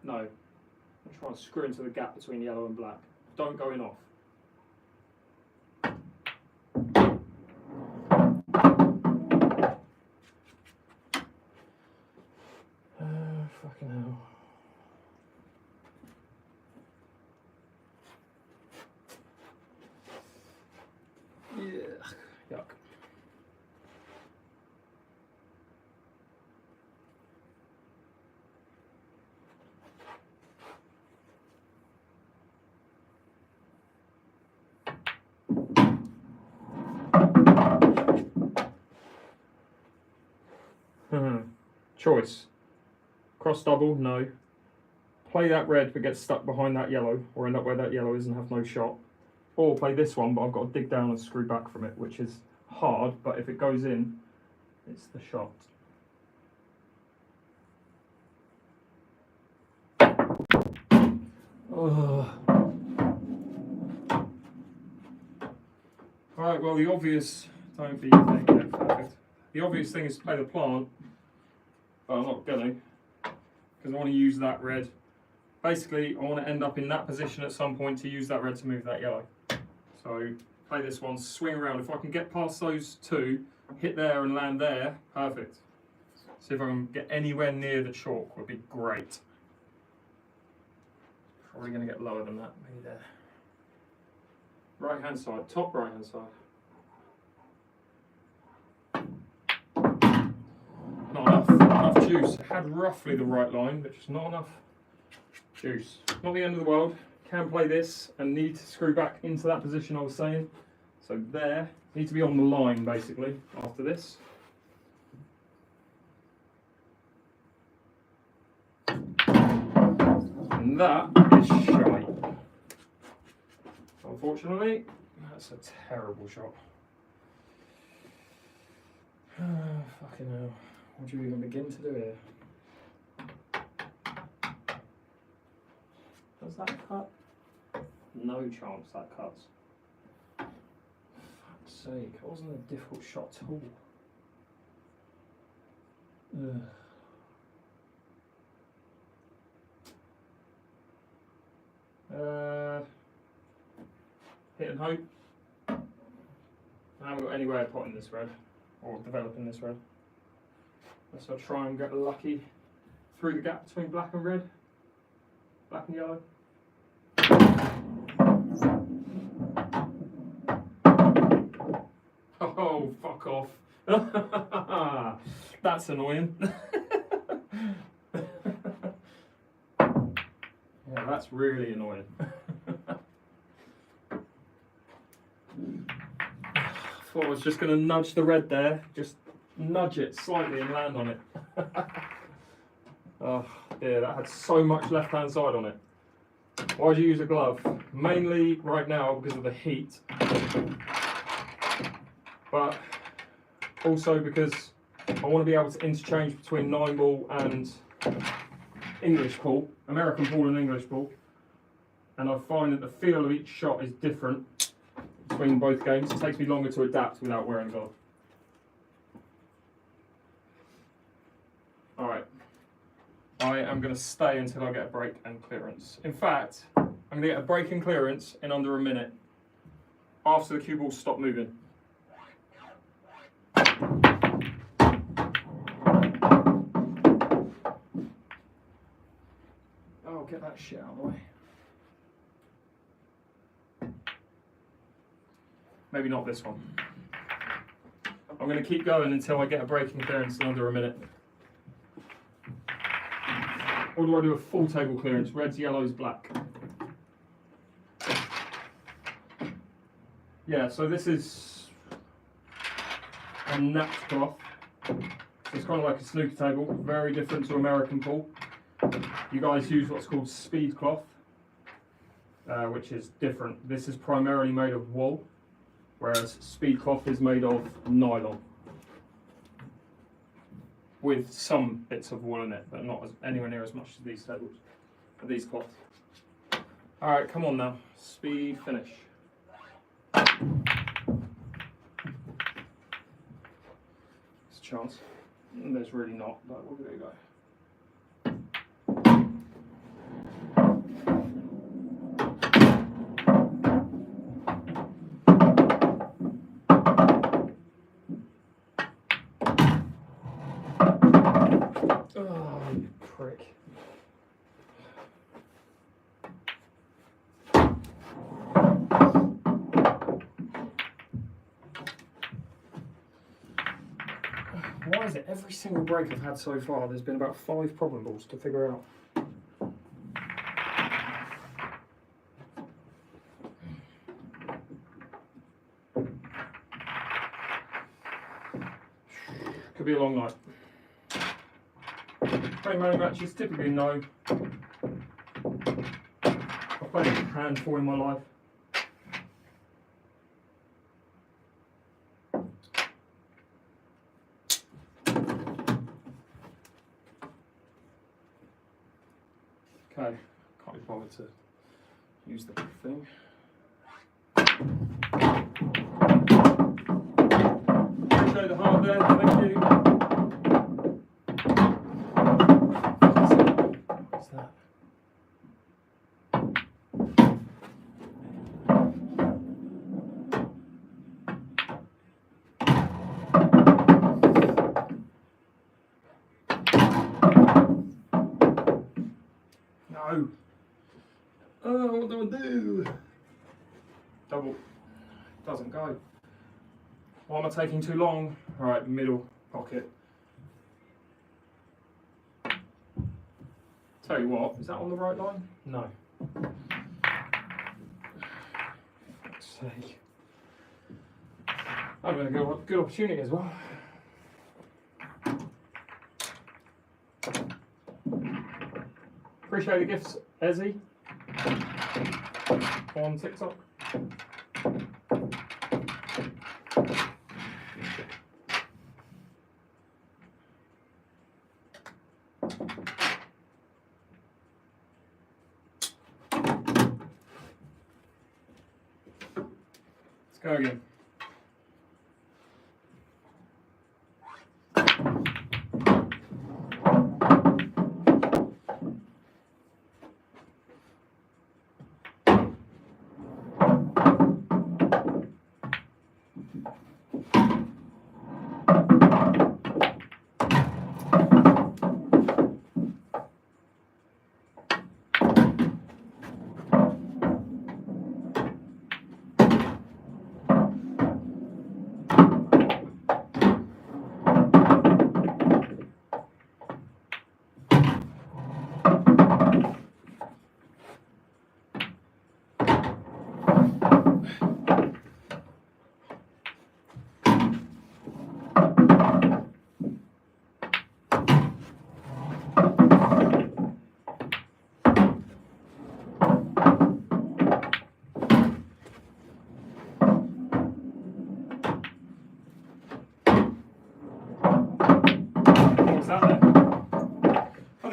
No. I'm going to try and screw into the gap between yellow and black. Don't go in off. Fucking hell. Yeah. Yuck. Choice. Cross double, no. Play that red but get stuck behind that yellow, or end up where that yellow is and have no shot. Or play this one, but I've got to dig down and screw back from it, which is hard, but if it goes in, it's the shot. Alright, well the obvious, don't be thinking, perfect. The obvious thing is to play the plant, but I'm not going to, because I want to use that red. Basically, I want to end up in that position at some point to use that red to move that yellow. So, play this one, swing around. If I can get past those two, hit there and land there, perfect. See if I can get anywhere near the chalk would be great. Probably going to get lower than that, maybe there. Right hand side, top right hand side. Not enough juice. It had roughly the right line, but just not enough juice. Not the end of the world. Can play this and need to screw back into that position I was saying. So there, need to be on the line basically after this. And that is shite. Unfortunately, that's a terrible shot. Fucking hell. What do you even begin to do here? Does that cut? No chance that cuts. Fuck's sake, it wasn't a difficult shot at all. Hit and hope. I haven't got any way of potting this red, or developing this red. So I'll try and get lucky through the gap between black and red, black and yellow. Oh, Fuck off. That's annoying. Yeah, that's really annoying. I thought I was just going to nudge the red there, just nudge it slightly and land on it. Oh dear, that had so much left hand side on it. Why do you use a glove? Mainly right now because of the heat, but also because I want to be able to interchange between 9-ball and English ball, American ball and English ball, and I find that the feel of each shot is different between both games. It takes me longer to adapt without wearing a glove. Alright, I am going to stay until I get a break and clearance. In fact, I'm going to get a break and clearance in under a minute after the cue balls stop moving. Oh, get that shit out of the way. Maybe not this one. I'm going to keep going until I get a break and clearance in under a minute. Or do I do a full table clearance? Reds, yellows, black. Yeah, so this is a nap cloth. So it's kind of like a snooker table, very different to American pool. You guys use what's called speed cloth, which is different. This is primarily made of wool, whereas speed cloth is made of nylon, with some bits of wool in it, but not anywhere near as much as these tables, these cloths. All right, come on now, speed finish. There's a chance. There's really not, but we'll give it a go. Oh, you prick. Why is it every single break I've had so far, there's been about 5 problem balls to figure out? Could be a long night. Playing money matches, typically no. I've played a handful in my life. Okay, can't be bothered to use the thing. Appreciate the heart there, thank you. What's that? No. Oh, what do I do? Double. Doesn't go. Why am I taking too long? Alright, middle pocket. Tell you what, is that on the right line? No. Fuck's sake. I've got a good opportunity as well. Appreciate the gifts, 𝐬𝐿ZZY, on TikTok. Let's go again.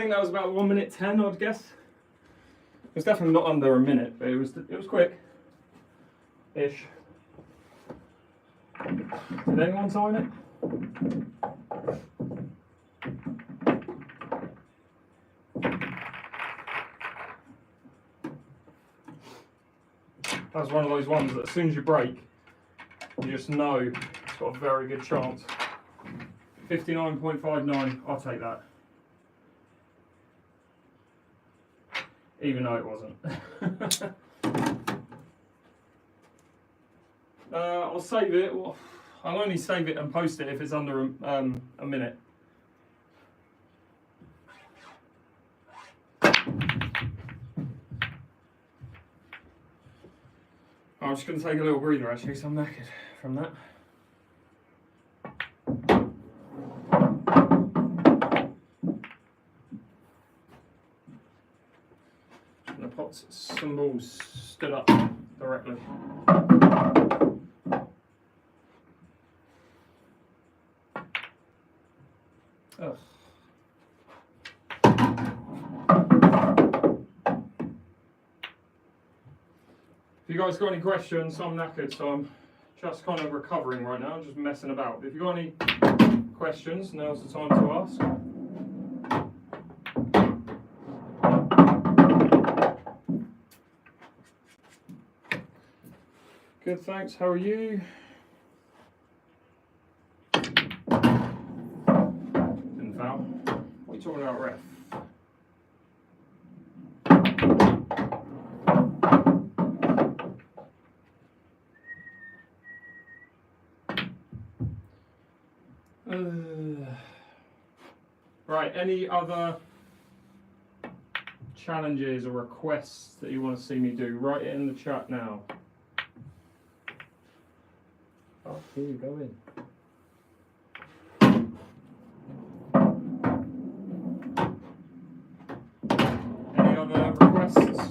think that was about 1 minute 10, I'd guess. It was definitely not under a minute, but it was quick-ish. Did anyone sign it? That's one of those ones that as soon as you break, you just know it's got a very good chance. 59.59, I'll take that. Even though it wasn't. I'll save it. Well, I'll only save it and post it if it's under a minute. I'm just going to take a little breather actually, so I'm knackered from that. And the pots, some balls stood up directly. Ugh. If you guys got any questions, I'm knackered, so I'm just kind of recovering right now, just messing about. If you've got any questions, now's the time to ask. Good, thanks. How are you? Didn't foul. What are you talking about, ref? Right, any other challenges or requests that you want to see me do? Write it in the chat now. Oh, here you go in. Any other requests?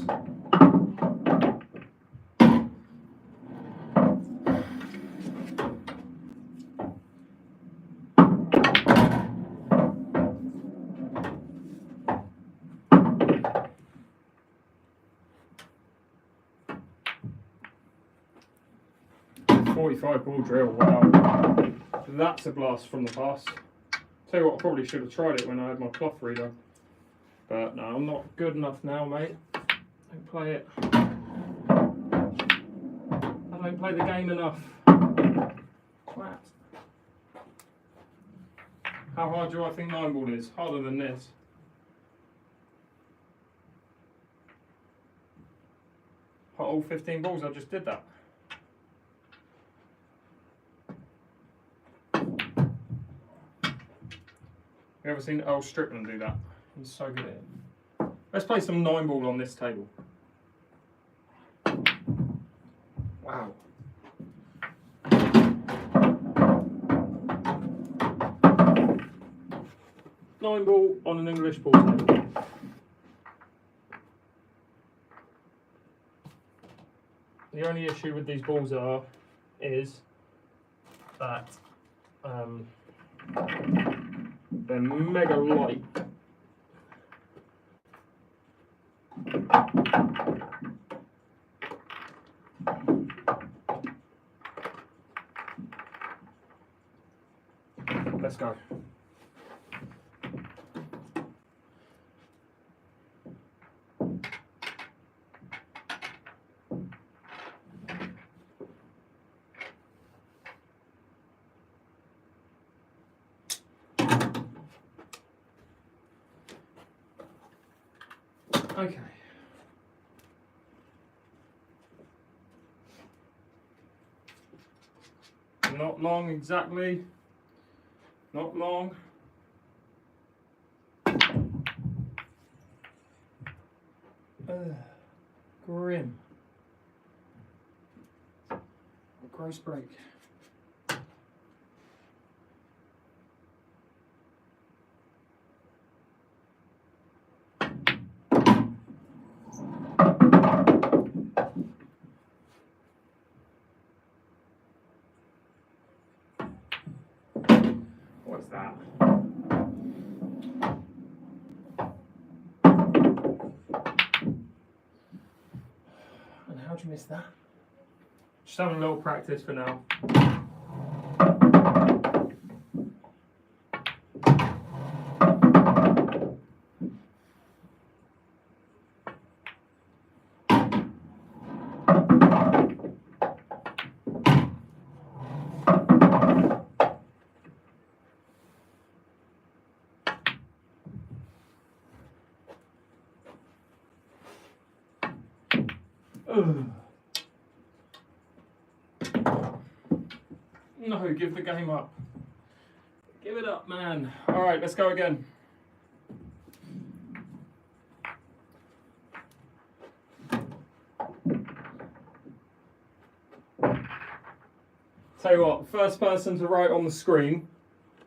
45 ball drill, wow. That's a blast from the past. Tell you what, I probably should have tried it when I had my cloth reader. But no, I'm not good enough now, mate. I don't play it. I don't play the game enough. Twat. How hard do I think 9 ball is? Harder than this. Hot all 15 balls, I just did that. You ever seen 𝐿𝐮𝐬𝐫𝐞 do that? He's so good at it. Let's play some 9 ball on this table. Wow. Nine ball on an English ball table. The only issue with these balls is that they're mega light. Let's go. Okay. Not long exactly. Not long. Grim. A gross break. What's that? missed that. Just having a little practice for now. No, give the game up. Give it up, man. All right, let's go again. Tell you what, first person to write on the screen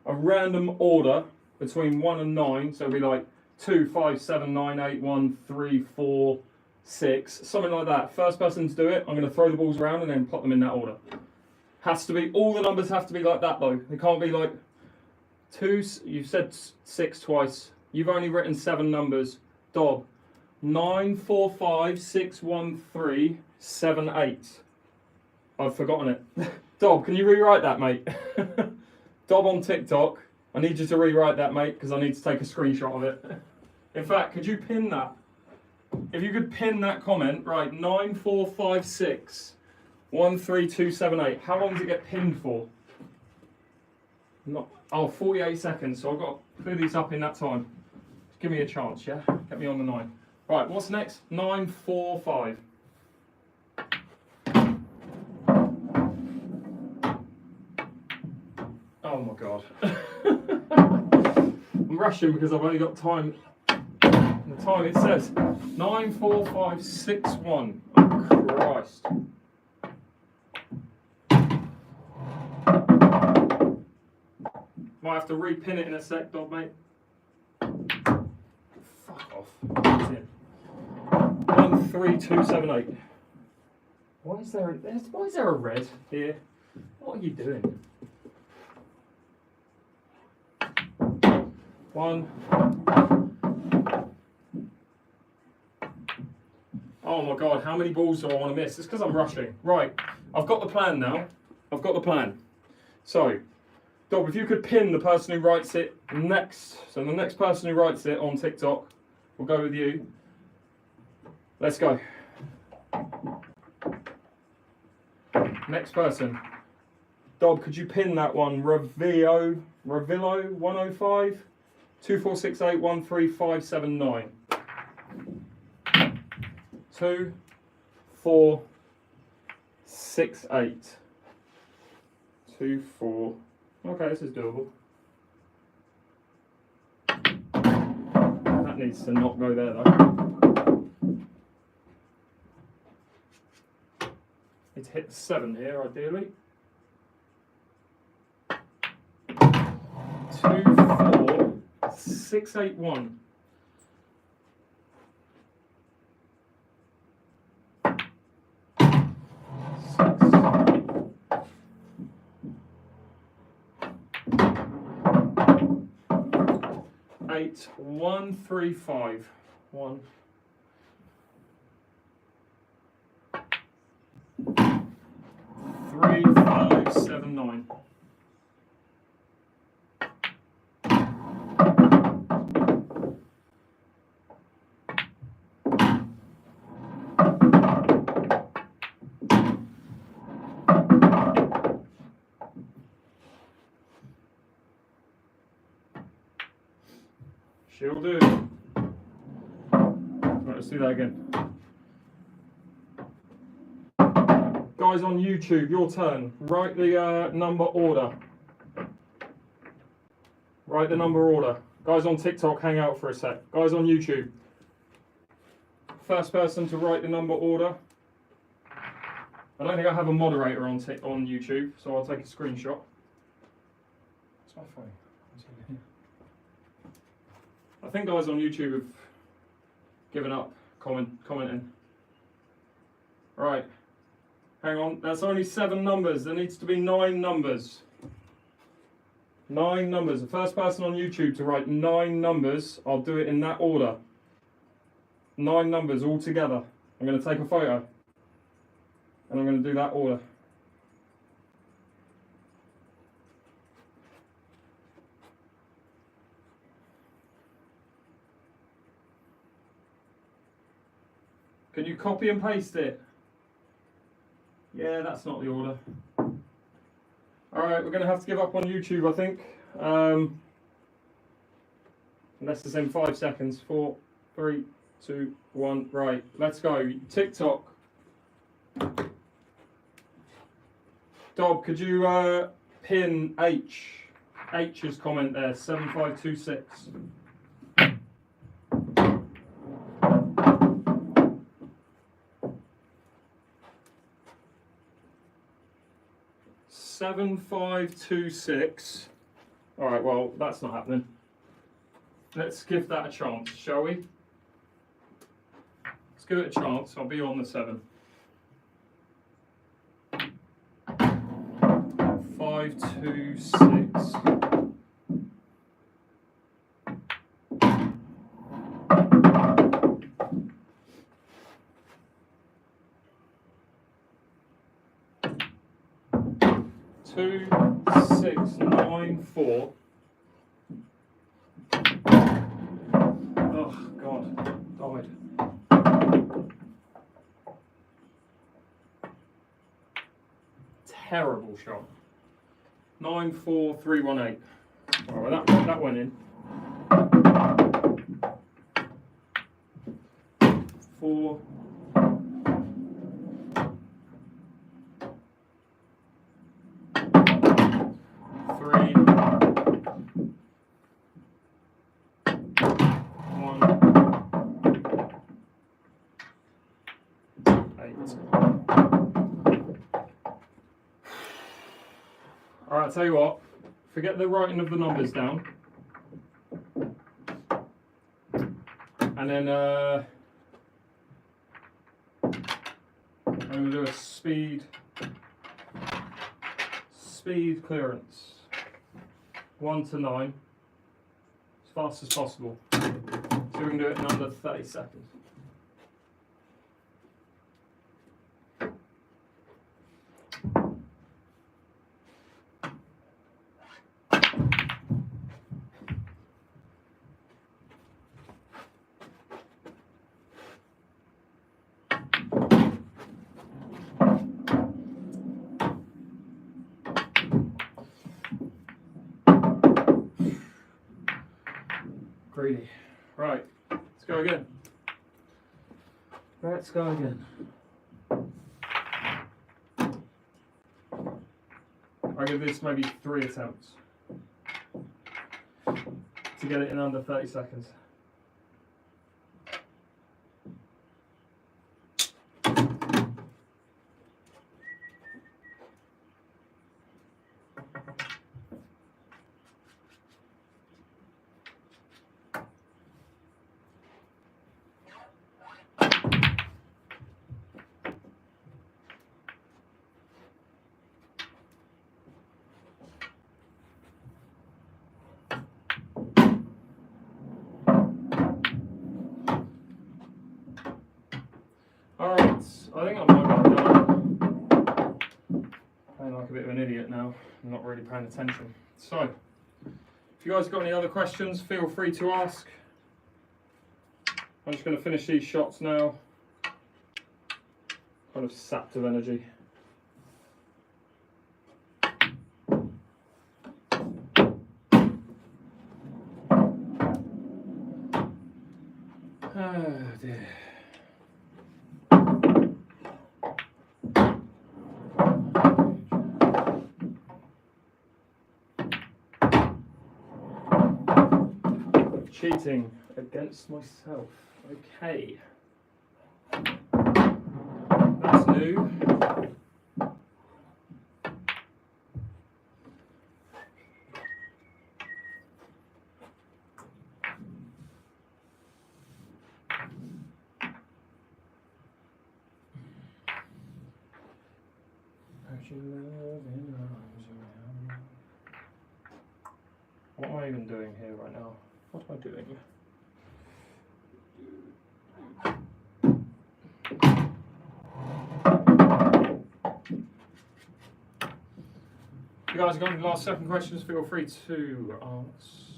a random order between 1 and 9, so it'll be like 2, 5, 7, 9, 8, 1, 3, 4, 6, something like that. First person to do it, I'm going to throw the balls around and then plot them in that order. Has to be, all the numbers have to be like that though. They can't be like 2, you've said 6 twice. You've only written 7 numbers. Dob, 9, 4, 5, 6, 1, 3, 7, 8. I've forgotten it. Dob, can you rewrite that, mate? Dob on TikTok, I need you to rewrite that, mate, because I need to take a screenshot of it. In fact, could you pin that? If you could pin that comment, right, 9, 4, 5, 6, 1, 3, 2, 7, 8. How long does it get pinned for? Not, oh, 48 seconds, so I've got to clear these up in that time. Just give me a chance, yeah? Get me on the 9. Right, what's next? 9, 4, 5. Oh my god. I'm rushing because I've only got time. The time it says 9, 4, 5, 6, 1. Oh Christ. Might have to repin it in a sec, Dob, mate. Fuck off. That's it. 1, 3, 2, 7, 8. Why is there a red here? What are you doing? 1. Oh my god, how many balls do I want to miss? It's because I'm rushing. Right, I've got the plan now. I've got the plan. So, Dob, if you could pin the person who writes it next, so the next person who writes it on TikTok, we'll go with you. Let's go. Next person. Dob, could you pin that one? Ravillo 105 2468 13579. 2, 4, 6, 8. 2, 4. Okay, this is doable. That needs to not go there though. Need to hit 7 here ideally. 2, 4, 6, 8, 1. 8, 1, 3, 5. 1. 3, 5, 7, 9. She'll do. Right, let's do that again. Guys on YouTube, your turn. Write the number order. Write the number order. Guys on TikTok, hang out for a sec. Guys on YouTube. First person to write the number order. I don't think I have a moderator on YouTube, so I'll take a screenshot. What's my phone? I think guys on YouTube have given up commenting. Right, hang on, that's only 7 numbers. There needs to be 9 numbers. 9 numbers. The first person on YouTube to write 9 numbers, I'll do it in that order. 9 numbers all together. I'm going to take a photo. And I'm going to do that order. Can you copy and paste it? Yeah, that's not the order. Alright, we're going to have to give up on YouTube, I think. Unless it's in 5 seconds. 4, 3, 2, 1. Right, let's go. TikTok. Dob, could you pin H's comment there? 7526. Seven 526. All right, well, that's not happening. Let's give that a chance, shall we? Let's give it a chance. I'll be on the 7. 526. Two, 6, 9, 4. Oh God, died. Terrible shot. 9, 4, 3, 1, 8. All right, that went in. 4. 3, 1, 8. Alright, I'll tell you what, forget the writing of the numbers down. And then I'm going to do a speed clearance. 1 to 9. As fast as possible. So we can do it in under 30 seconds. Greedy. Right, let's go again. Let's go again. I'll give this maybe 3 attempts to get it in under 30 seconds. Alright, I think I might be done. Playing like a bit of an idiot now. I'm not really paying attention. So, if you guys got any other questions, feel free to ask. I'm just going to finish these shots now. Kind of sapped of energy. Oh dear. Cheating against myself. Okay. That's new. What am I even doing here right now? What am I doing? you guys got any last second questions, feel free to ask.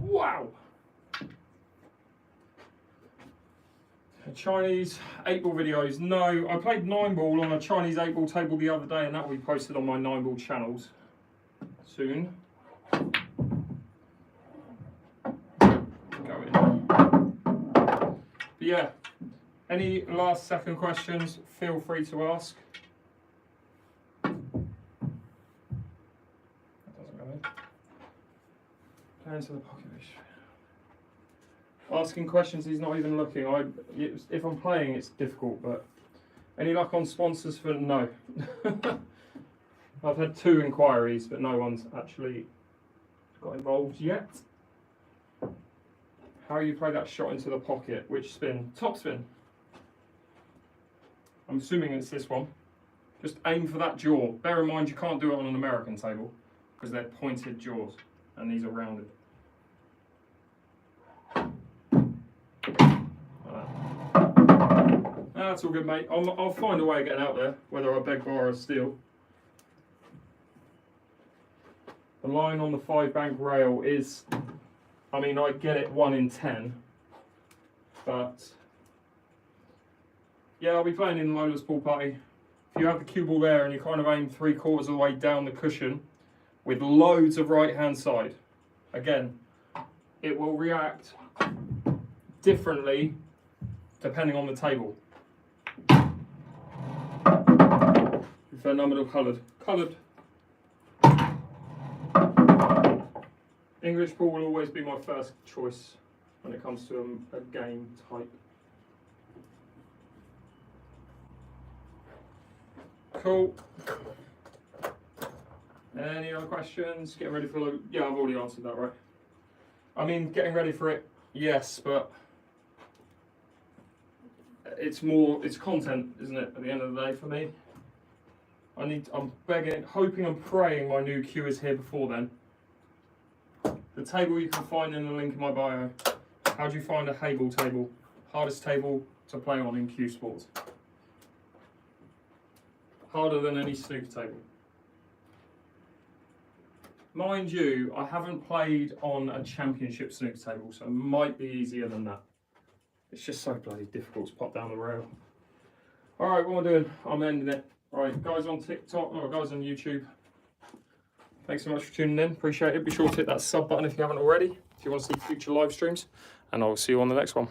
Wow! Chinese 8-ball videos. No, I played 9-ball on a Chinese 8-ball table the other day, and that will be posted on my 9-ball channels soon. Go in. But yeah, any last second questions, feel free to ask. That doesn't go in. Play into the pocket. Asking questions, he's not even looking. If I'm playing, it's difficult, but any luck on sponsors for no. I've had 2 inquiries, but no one's actually got involved yet. How you play that shot into the pocket? Which spin? Top spin. I'm assuming it's this one. Just aim for that jaw. Bear in mind you can't do it on an American table because they're pointed jaws and these are rounded. That's all good, mate. I'll find a way of getting out there, whether I beg, borrow, or steal. The line on the 5-bank rail is, I mean, I get it 1 in 10, but yeah, I'll be playing in Lola's pool party. If you have the cue ball there and you kind of aim 3/4 of the way down the cushion with loads of right-hand side, again, it will react differently depending on the table. Prefer numbered or coloured? Coloured. English ball will always be my first choice when it comes to a game type. Cool. Any other questions? Getting ready for yeah, I've already answered that, right? I mean, getting ready for it, yes, but it's content, isn't it, at the end of the day for me? I'm begging, hoping and praying my new cue is here before then. The table you can find in the link in my bio. How do you find a hay ball table? Hardest table to play on in Q Sports. Harder than any snooker table. Mind you, I haven't played on a championship snooker table, so it might be easier than that. It's just so bloody difficult to pop down the rail. Alright, what am I doing? I'm ending it. Alright, guys on TikTok, or guys on YouTube, thanks so much for tuning in. Appreciate it. Be sure to hit that sub button if you haven't already, if you want to see future live streams, and I'll see you on the next one.